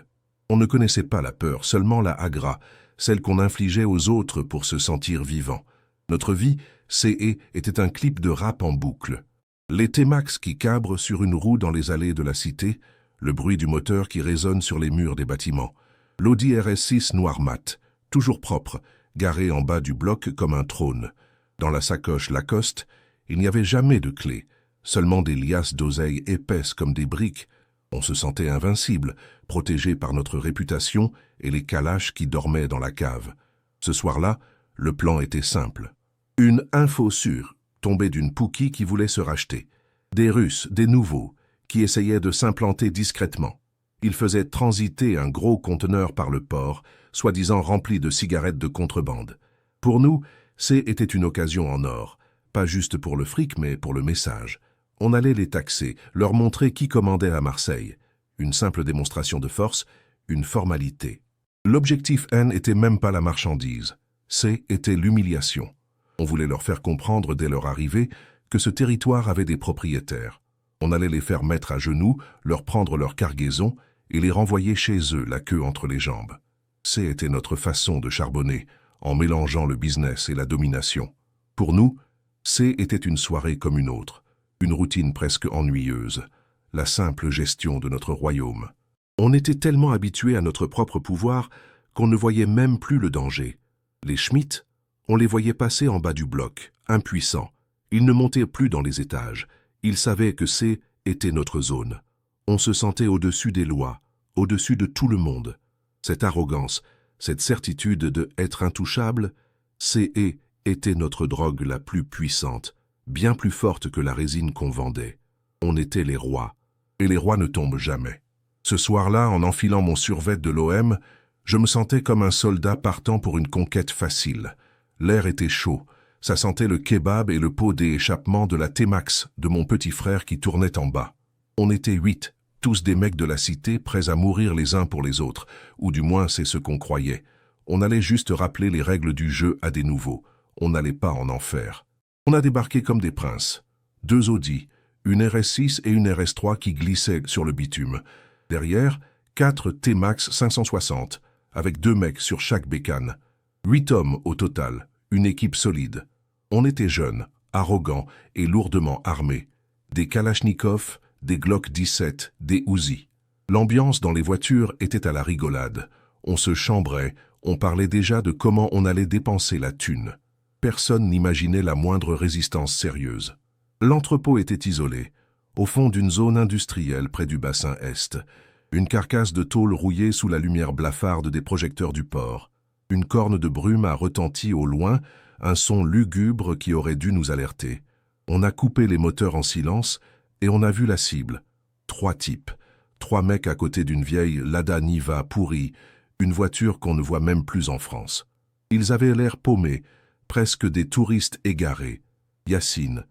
On ne connaissait pas la peur, seulement la agra, celle qu'on infligeait aux autres pour se sentir vivant. Notre vie, C.E. était un clip de rap en boucle. Les T-Max qui cabrent sur une roue dans les allées de la cité, le bruit du moteur qui résonne sur les murs des bâtiments. L'Audi RS6 noir mat, toujours propre, garé en bas du bloc comme un trône. Dans la sacoche Lacoste, il n'y avait jamais de clé, seulement des liasses d'oseille épaisses comme des briques. On se sentait invincible, protégé par notre réputation et les calaches qui dormaient dans la cave. Ce soir-là, le plan était simple. Une info sûre, tombée d'une Pouki qui voulait se racheter. Des Russes, des nouveaux, qui essayaient de s'implanter discrètement. Ils faisaient transiter un gros conteneur par le port, soi-disant rempli de cigarettes de contrebande. Pour nous, c'était une occasion en or, pas juste pour le fric, mais pour le message. On allait les taxer, leur montrer qui commandait à Marseille. Une simple démonstration de force, une formalité. L'objectif N n'était même pas la marchandise. C était l'humiliation. On voulait leur faire comprendre dès leur arrivée que ce territoire avait des propriétaires. On allait les faire mettre à genoux, leur prendre leur cargaison et les renvoyer chez eux, la queue entre les jambes. C était notre façon de charbonner, en mélangeant le business et la domination. Pour nous, C était une soirée comme une autre, une routine presque ennuyeuse, la simple gestion de notre royaume. On était tellement habitués à notre propre pouvoir qu'on ne voyait même plus le danger. Les Schmitt, on les voyait passer en bas du bloc, impuissants. Ils ne montaient plus dans les étages. Ils savaient que C était notre zone. On se sentait au-dessus des lois, au-dessus de tout le monde. Cette arrogance, cette certitude de être intouchable, C était notre drogue la plus puissante, bien plus forte que la résine qu'on vendait. On était les rois, et les rois ne tombent jamais. Ce soir-là, en enfilant mon survêt de l'OM, je me sentais comme un soldat partant pour une conquête facile. L'air était chaud, ça sentait le kebab et le pot d'échappement de la T-Max de mon petit frère qui tournait en bas. On était 8, tous des mecs de la cité prêts à mourir les uns pour les autres, ou du moins c'est ce qu'on croyait. On allait juste rappeler les règles du jeu à des nouveaux. On n'allait pas en enfer. On a débarqué comme des princes. 2 Audi, une RS6 et une RS3 qui glissaient sur le bitume. Derrière, 4 T-Max 560, avec 2 mecs sur chaque bécane. 8 hommes au total, une équipe solide. On était jeunes, arrogants et lourdement armés. Des Kalachnikov, des Glock 17, des Uzi. L'ambiance dans les voitures était à la rigolade. On se chambrait, on parlait déjà de comment on allait dépenser la thune. Personne n'imaginait la moindre résistance sérieuse. L'entrepôt était isolé, au fond d'une zone industrielle près du bassin Est. Une carcasse de tôle rouillée sous la lumière blafarde des projecteurs du port. Une corne de brume a retenti au loin, un son lugubre qui aurait dû nous alerter. On a coupé les moteurs en silence et on a vu la cible. 3 types. 3 mecs à côté d'une vieille Lada Niva pourrie, une voiture qu'on ne voit même plus en France. Ils avaient l'air paumés, presque des touristes égarés. Yacine,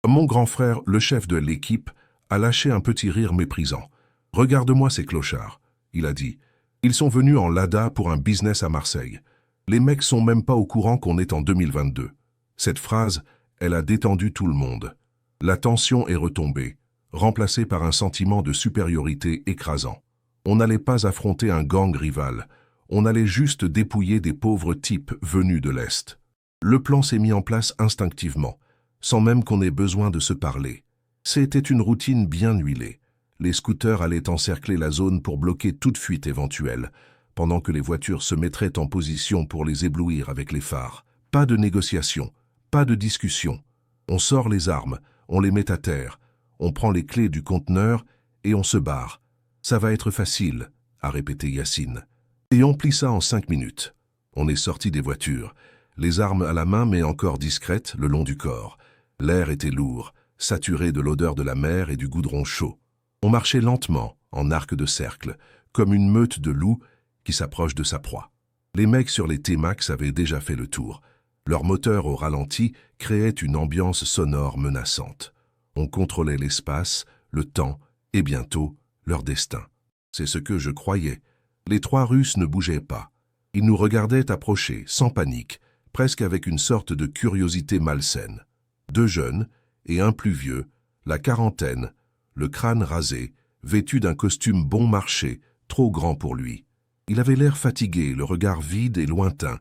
mon grand frère, le chef de l'équipe, a lâché un petit rire méprisant. « Regarde-moi ces clochards », il a dit. « Ils sont venus en Lada pour un business à Marseille. Les mecs sont même pas au courant qu'on est en 2022. » Cette phrase, elle a détendu tout le monde. La tension est retombée, remplacée par un sentiment de supériorité écrasant. On n'allait pas affronter un gang rival, on allait juste dépouiller des pauvres types venus de l'Est. Le plan s'est mis en place instinctivement, sans même qu'on ait besoin de se parler. C'était une routine bien huilée. Les scooters allaient encercler la zone pour bloquer toute fuite éventuelle, pendant que les voitures se mettraient en position pour les éblouir avec les phares. Pas de négociation, pas de discussion. On sort les armes, on les met à terre, on prend les clés du conteneur et on se barre. Ça va être facile, a répété Yacine. Et on plie ça en 5 minutes. On est sorti des voitures, les armes à la main mais encore discrètes le long du corps. L'air était lourd, saturé de l'odeur de la mer et du goudron chaud. On marchait lentement, en arc de cercle, comme une meute de loups qui s'approche de sa proie. Les mecs sur les T-Max avaient déjà fait le tour. Leur moteur au ralenti créait une ambiance sonore menaçante. On contrôlait l'espace, le temps et bientôt leur destin. C'est ce que je croyais. Les 3 Russes ne bougeaient pas. Ils nous regardaient approcher, sans panique, presque avec une sorte de curiosité malsaine. 2 jeunes, et un plus vieux, la quarantaine, le crâne rasé, vêtu d'un costume bon marché, trop grand pour lui. Il avait l'air fatigué, le regard vide et lointain.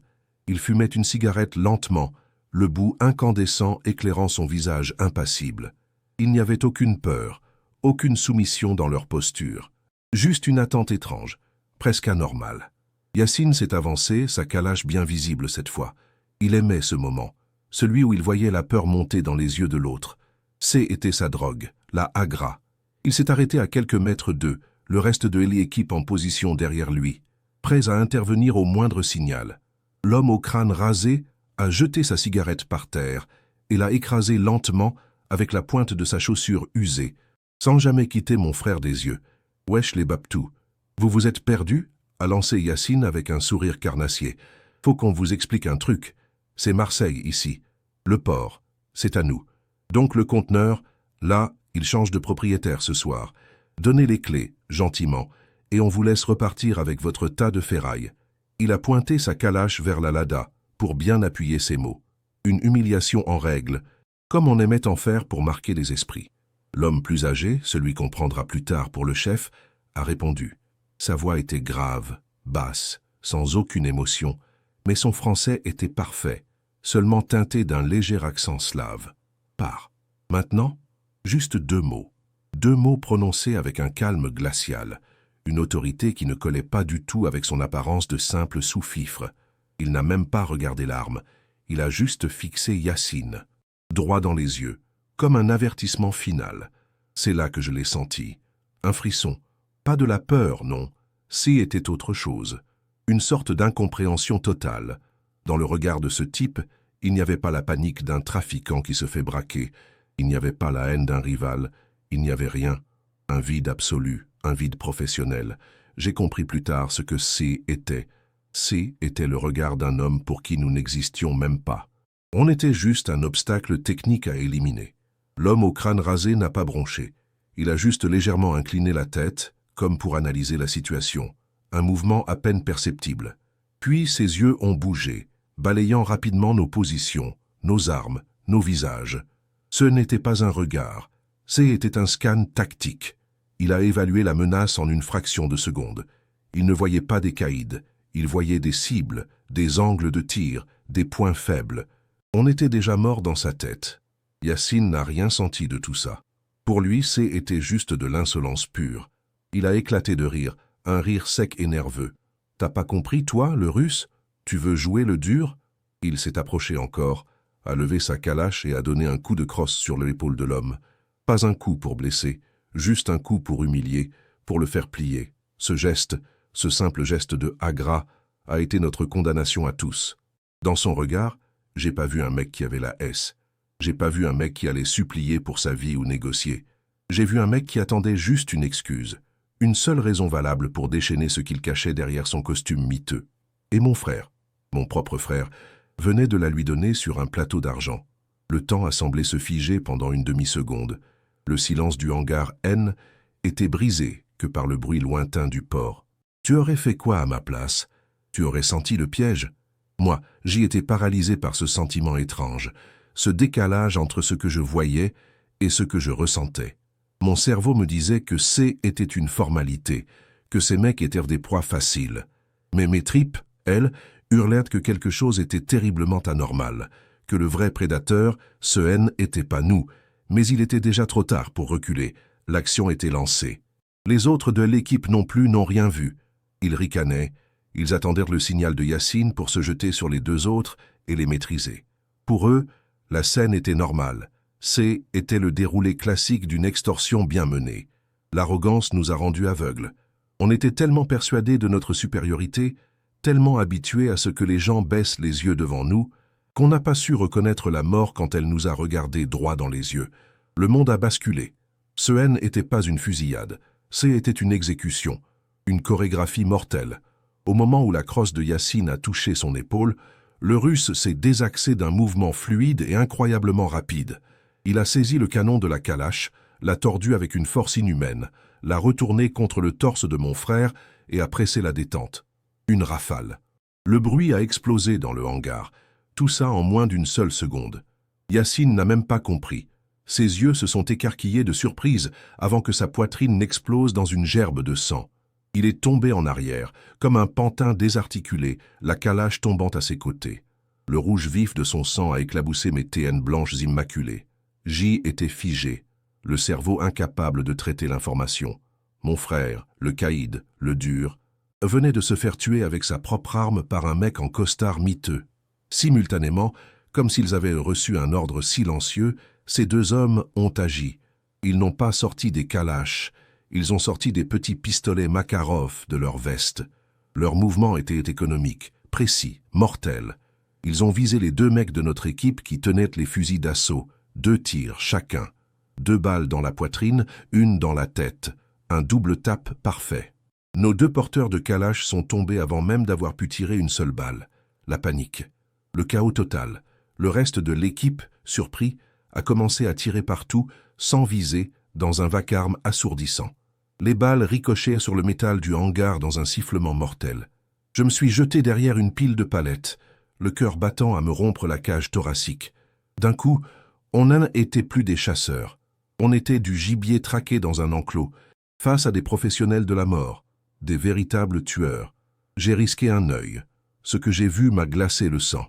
Il fumait une cigarette lentement, le bout incandescent éclairant son visage impassible. Il n'y avait aucune peur, aucune soumission dans leur posture. Juste une attente étrange, presque anormale. Yacine s'est avancé, sa calache bien visible cette fois. Il aimait ce moment, celui où il voyait la peur monter dans les yeux de l'autre. Était sa drogue, la Agra. Il s'est arrêté à quelques mètres d'eux, le reste de l'équipe en position derrière lui, prêts à intervenir au moindre signal. L'homme au crâne rasé a jeté sa cigarette par terre et l'a écrasée lentement avec la pointe de sa chaussure usée, sans jamais quitter mon frère des yeux. « Wesh les Baptous, vous vous êtes perdus ?» a lancé Yacine avec un sourire carnassier. « Faut qu'on vous explique un truc. C'est Marseille ici. Le port, c'est à nous. Donc le conteneur, là, il change de propriétaire ce soir. Donnez les clés, gentiment, et on vous laisse repartir avec votre tas de ferraille. » Il a pointé sa calache vers la Lada pour bien appuyer ses mots. Une humiliation en règle, comme on aimait en faire pour marquer les esprits. L'homme plus âgé, celui qu'on prendra plus tard pour le chef, a répondu. Sa voix était grave, basse, sans aucune émotion, mais son français était parfait, seulement teinté d'un léger accent slave. Pars. Maintenant, juste deux mots prononcés avec un calme glacial, une autorité qui ne collait pas du tout avec son apparence de simple sous-fifre. Il n'a même pas regardé l'arme, il a juste fixé Yacine, droit dans les yeux, comme un avertissement final. C'est là que je l'ai senti. Un frisson. Pas de la peur, non. Était autre chose. Une sorte d'incompréhension totale. Dans le regard de ce type, il n'y avait pas la panique d'un trafiquant qui se fait braquer. Il n'y avait pas la haine d'un rival. Il n'y avait rien. Un vide absolu, un vide professionnel. J'ai compris plus tard ce que était. Était le regard d'un homme pour qui nous n'existions même pas. On était juste un obstacle technique à éliminer. L'homme au crâne rasé n'a pas bronché. Il a juste légèrement incliné la tête, comme pour analyser la situation. Un mouvement à peine perceptible. Puis ses yeux ont bougé, balayant rapidement nos positions, nos armes, nos visages. Ce n'était pas un regard. Était un scan tactique. Il a évalué la menace en une fraction de seconde. Il ne voyait pas des caïds. Il voyait des cibles, des angles de tir, des points faibles. On était déjà mort dans sa tête. Yacine n'a rien senti de tout ça. Pour lui, était juste de l'insolence pure. Il a éclaté de rire, un rire sec et nerveux. « T'as pas compris, toi, le russe? Tu veux jouer le dur ?» Il s'est approché encore, a levé sa calache et a donné un coup de crosse sur l'épaule de l'homme. Pas un coup pour blesser, juste un coup pour humilier, pour le faire plier. Ce geste, ce simple geste de Agra, a été notre condamnation à tous. Dans son regard, j'ai pas vu un mec qui avait la S. J'ai pas vu un mec qui allait supplier pour sa vie ou négocier. J'ai vu un mec qui attendait juste une excuse, une seule raison valable pour déchaîner ce qu'il cachait derrière son costume miteux. Et mon frère, mon propre frère, venait de la lui donner sur un plateau d'argent. Le temps a semblé se figer pendant une demi-seconde. Le silence du hangar N était brisé que par le bruit lointain du port. Tu aurais fait quoi à ma place? Tu aurais senti le piège? Moi, j'y étais paralysé par ce sentiment étrange, ce décalage entre ce que je voyais et ce que je ressentais. Mon cerveau me disait que était une formalité, que ces mecs étaient des proies faciles. Mais mes tripes, elles, hurlèrent que quelque chose était terriblement anormal, que le vrai prédateur, ce N, était pas nous, mais il était déjà trop tard pour reculer, l'action était lancée. Les autres de l'équipe non plus n'ont rien vu. Ils ricanaient, ils attendirent le signal de Yacine pour se jeter sur les deux autres et les maîtriser. Pour eux, la scène était normale. Était le déroulé classique d'une extorsion bien menée. L'arrogance nous a rendus aveugles. On était tellement persuadés de notre supériorité, tellement habitués à ce que les gens baissent les yeux devant nous, qu'on n'a pas su reconnaître la mort quand elle nous a regardés droit dans les yeux. Le monde a basculé. Ce N n'était pas une fusillade, était une exécution, une chorégraphie mortelle. Au moment où la crosse de Yacine a touché son épaule, le Russe s'est désaxé d'un mouvement fluide et incroyablement rapide. Il a saisi le canon de la calache, l'a tordu avec une force inhumaine, l'a retourné contre le torse de mon frère et a pressé la détente. Une rafale. Le bruit a explosé dans le hangar, tout ça en moins d'une seule seconde. Yacine n'a même pas compris. Ses yeux se sont écarquillés de surprise avant que sa poitrine n'explose dans une gerbe de sang. Il est tombé en arrière, comme un pantin désarticulé, la calache tombant à ses côtés. Le rouge vif de son sang a éclaboussé mes TN blanches immaculées. J était figé, le cerveau incapable de traiter l'information. Mon frère, le caïd, le dur, venait de se faire tuer avec sa propre arme par un mec en costard miteux. Simultanément, comme s'ils avaient reçu un ordre silencieux, ces deux hommes ont agi. Ils n'ont pas sorti des calaches, ils ont sorti des petits pistolets Makarov de leur veste. Leur mouvement était économique, précis, mortel. Ils ont visé les deux mecs de notre équipe qui tenaient les fusils d'assaut, 2 tirs chacun. 2 balles dans la poitrine, 1 dans la tête. Un double tape parfait. Nos 2 porteurs de Kalash sont tombés avant même d'avoir pu tirer une seule balle. La panique. Le chaos total. Le reste de l'équipe, surpris, a commencé à tirer partout, sans viser, dans un vacarme assourdissant. Les balles ricochaient sur le métal du hangar dans un sifflement mortel. Je me suis jeté derrière une pile de palettes, le cœur battant à me rompre la cage thoracique. D'un coup, on n'était plus des chasseurs. On était du gibier traqué dans un enclos, face à des professionnels de la mort, des véritables tueurs. J'ai risqué un œil. Ce que j'ai vu m'a glacé le sang.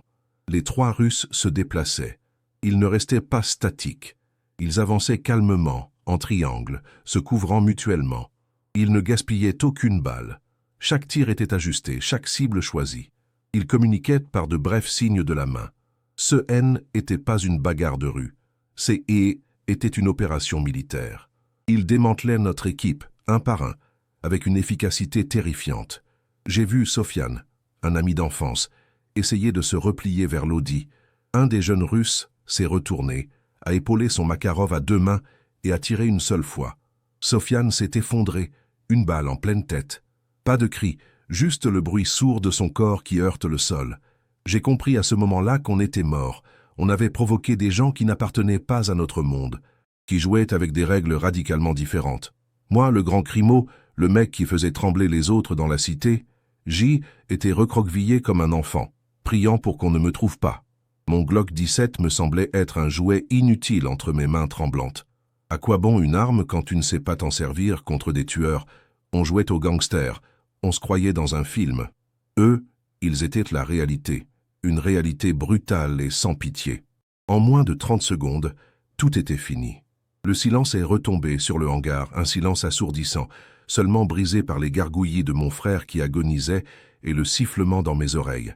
Les 3 Russes se déplaçaient. Ils ne restaient pas statiques. Ils avançaient calmement, en triangle, se couvrant mutuellement. Ils ne gaspillaient aucune balle. Chaque tir était ajusté, chaque cible choisie. Ils communiquaient par de brefs signes de la main. Ce N n'était pas une bagarre de rue. Ces E était une opération militaire. Ils démantelaient notre équipe, un par un, avec une efficacité terrifiante. J'ai vu Sofiane, un ami d'enfance, essayer de se replier vers l'Audi. Un des jeunes Russes s'est retourné, a épaulé son Makarov à 2 mains et a tiré une seule fois. Sofiane s'est effondré, une balle en pleine tête. Pas de cri, juste le bruit sourd de son corps qui heurte le sol. J'ai compris à ce moment-là qu'on était mort. On avait provoqué des gens qui n'appartenaient pas à notre monde, qui jouaient avec des règles radicalement différentes. Moi, le grand crimo, le mec qui faisait trembler les autres dans la cité, J était recroquevillé comme un enfant, priant pour qu'on ne me trouve pas. Mon Glock 17 me semblait être un jouet inutile entre mes mains tremblantes. À quoi bon une arme quand tu ne sais pas t'en servir contre des tueurs? On jouait aux gangsters, on se croyait dans un film. Eux, ils étaient la réalité, une réalité brutale et sans pitié. En moins de 30 secondes, tout était fini. Le silence est retombé sur le hangar, un silence assourdissant, seulement brisé par les gargouillis de mon frère qui agonisait et le sifflement dans mes oreilles.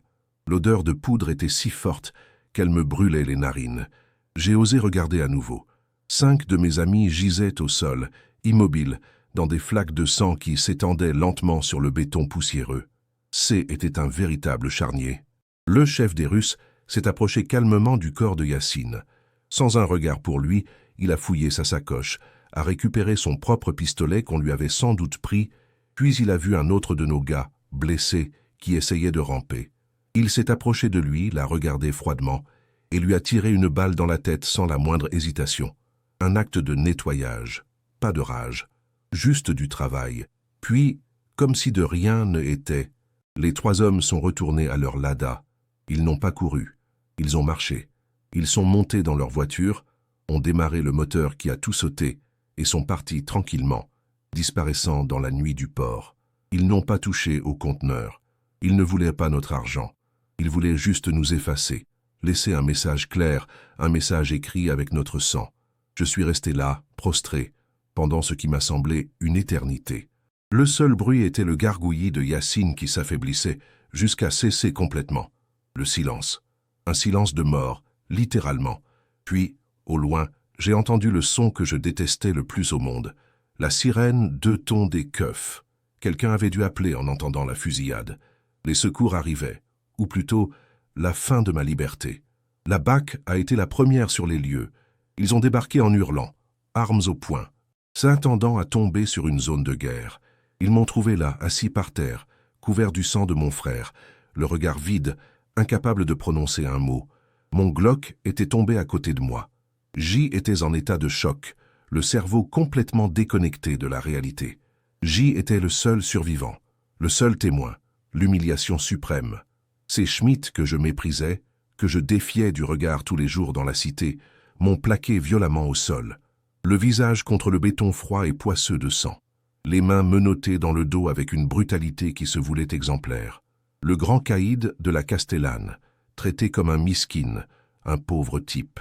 L'odeur de poudre était si forte qu'elle me brûlait les narines. J'ai osé regarder à nouveau. 5 de mes amis gisaient au sol, immobiles, dans des flaques de sang qui s'étendaient lentement sur le béton poussiéreux. C était un véritable charnier. Le chef des Russes s'est approché calmement du corps de Yassine. Sans un regard pour lui, il a fouillé sa sacoche, a récupéré son propre pistolet qu'on lui avait sans doute pris, puis il a vu un autre de nos gars, blessé, qui essayait de ramper. Il s'est approché de lui, l'a regardé froidement, et lui a tiré une balle dans la tête sans la moindre hésitation. Un acte de nettoyage, pas de rage, juste du travail. Puis, comme si de rien n'était, les 3 hommes sont retournés à leur Lada. Ils n'ont pas couru, ils ont marché. Ils sont montés dans leur voiture, ont démarré le moteur qui a tout sauté et sont partis tranquillement, disparaissant dans la nuit du port. Ils n'ont pas touché au conteneur. Ils ne voulaient pas notre argent. Ils voulaient juste nous effacer, laisser un message clair, un message écrit avec notre sang. Je suis resté là, prostré, pendant ce qui m'a semblé une éternité. Le seul bruit était le gargouillis de Yassine qui s'affaiblissait jusqu'à cesser complètement. Le silence. Un silence de mort, littéralement. Puis, au loin, j'ai entendu le son que je détestais le plus au monde. La sirène 2 tons des keufs. Quelqu'un avait dû appeler en entendant la fusillade. Les secours arrivaient, ou plutôt, la fin de ma liberté. La BAC a été la première sur les lieux. Ils ont débarqué en hurlant, armes au poing, s'attendant à tomber sur une zone de guerre. Ils m'ont trouvé là, assis par terre, couvert du sang de mon frère, le regard vide, incapable de prononcer un mot. Mon Glock était tombé à côté de moi. J était en état de choc, le cerveau complètement déconnecté de la réalité. J était le seul survivant, le seul témoin, l'humiliation suprême. C'est Schmitt que je méprisais, que je défiais du regard tous les jours dans la cité, m'ont plaqué violemment au sol, le visage contre le béton froid et poisseux de sang, les mains menottées dans le dos avec une brutalité qui se voulait exemplaire. Le grand caïd de la Castellane, traité comme un miskin, un pauvre type.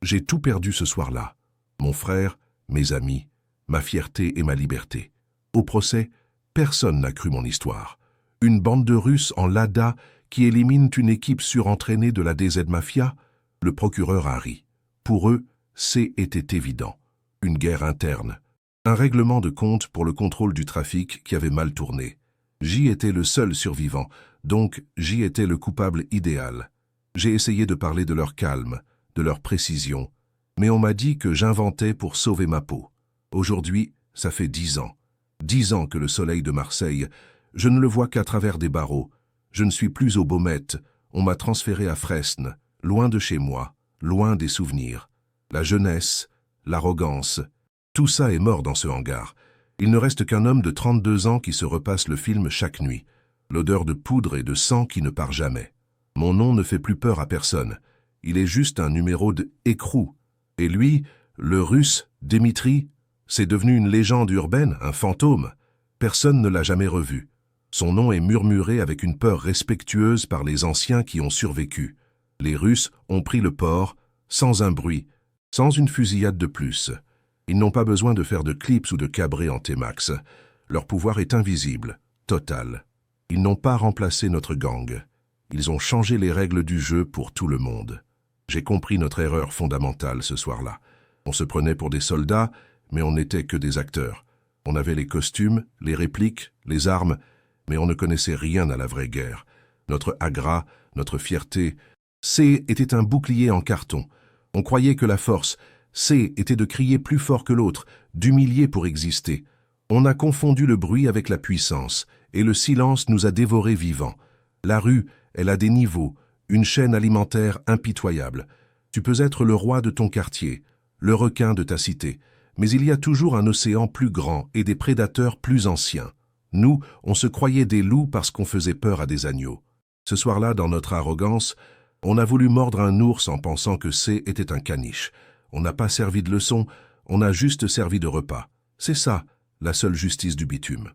J'ai tout perdu ce soir-là. Mon frère, mes amis, ma fierté et ma liberté. Au procès, personne n'a cru mon histoire. Une bande de Russes en Lada qui éliminent une équipe surentraînée de la DZ Mafia, le procureur a ri. Pour eux, C était évident. Une guerre interne. Un règlement de compte pour le contrôle du trafic qui avait mal tourné. J était le seul survivant, donc J était le coupable idéal. J'ai essayé de parler de leur calme, de leur précision, mais on m'a dit que j'inventais pour sauver ma peau. Aujourd'hui, ça fait 10 ans. 10 ans que le soleil de Marseille, je ne le vois qu'à travers des barreaux. Je ne suis plus au Baumette, on m'a transféré à Fresnes, loin de chez moi, loin des souvenirs. La jeunesse, l'arrogance, tout ça est mort dans ce hangar. Il ne reste qu'un homme de 32 ans qui se repasse le film chaque nuit. L'odeur de poudre et de sang qui ne part jamais. Mon nom ne fait plus peur à personne. Il est juste un numéro de écrou. Et lui, le Russe, Dimitri, c'est devenu une légende urbaine, un fantôme. Personne ne l'a jamais revu. Son nom est murmuré avec une peur respectueuse par les anciens qui ont survécu. Les Russes ont pris le port, sans un bruit, sans une fusillade de plus. Ils n'ont pas besoin de faire de clips ou de cabrés en T-Max. Leur pouvoir est invisible, total. Ils n'ont pas remplacé notre gang. Ils ont changé les règles du jeu pour tout le monde. J'ai compris notre erreur fondamentale ce soir-là. On se prenait pour des soldats, mais on n'était que des acteurs. On avait les costumes, les répliques, les armes, mais on ne connaissait rien à la vraie guerre. Notre agra, notre fierté. C était un bouclier en carton. On croyait que la force, C était de crier plus fort que l'autre, d'humilier pour exister. On a confondu le bruit avec la puissance, et le silence nous a dévorés vivants. La rue, elle a des niveaux, une chaîne alimentaire impitoyable. Tu peux être le roi de ton quartier, le requin de ta cité, mais il y a toujours un océan plus grand et des prédateurs plus anciens. Nous, on se croyait des loups parce qu'on faisait peur à des agneaux. Ce soir-là, dans notre arrogance, on a voulu mordre un ours en pensant que C était un caniche. On n'a pas servi de leçon, on a juste servi de repas. C'est ça, la seule justice du bitume.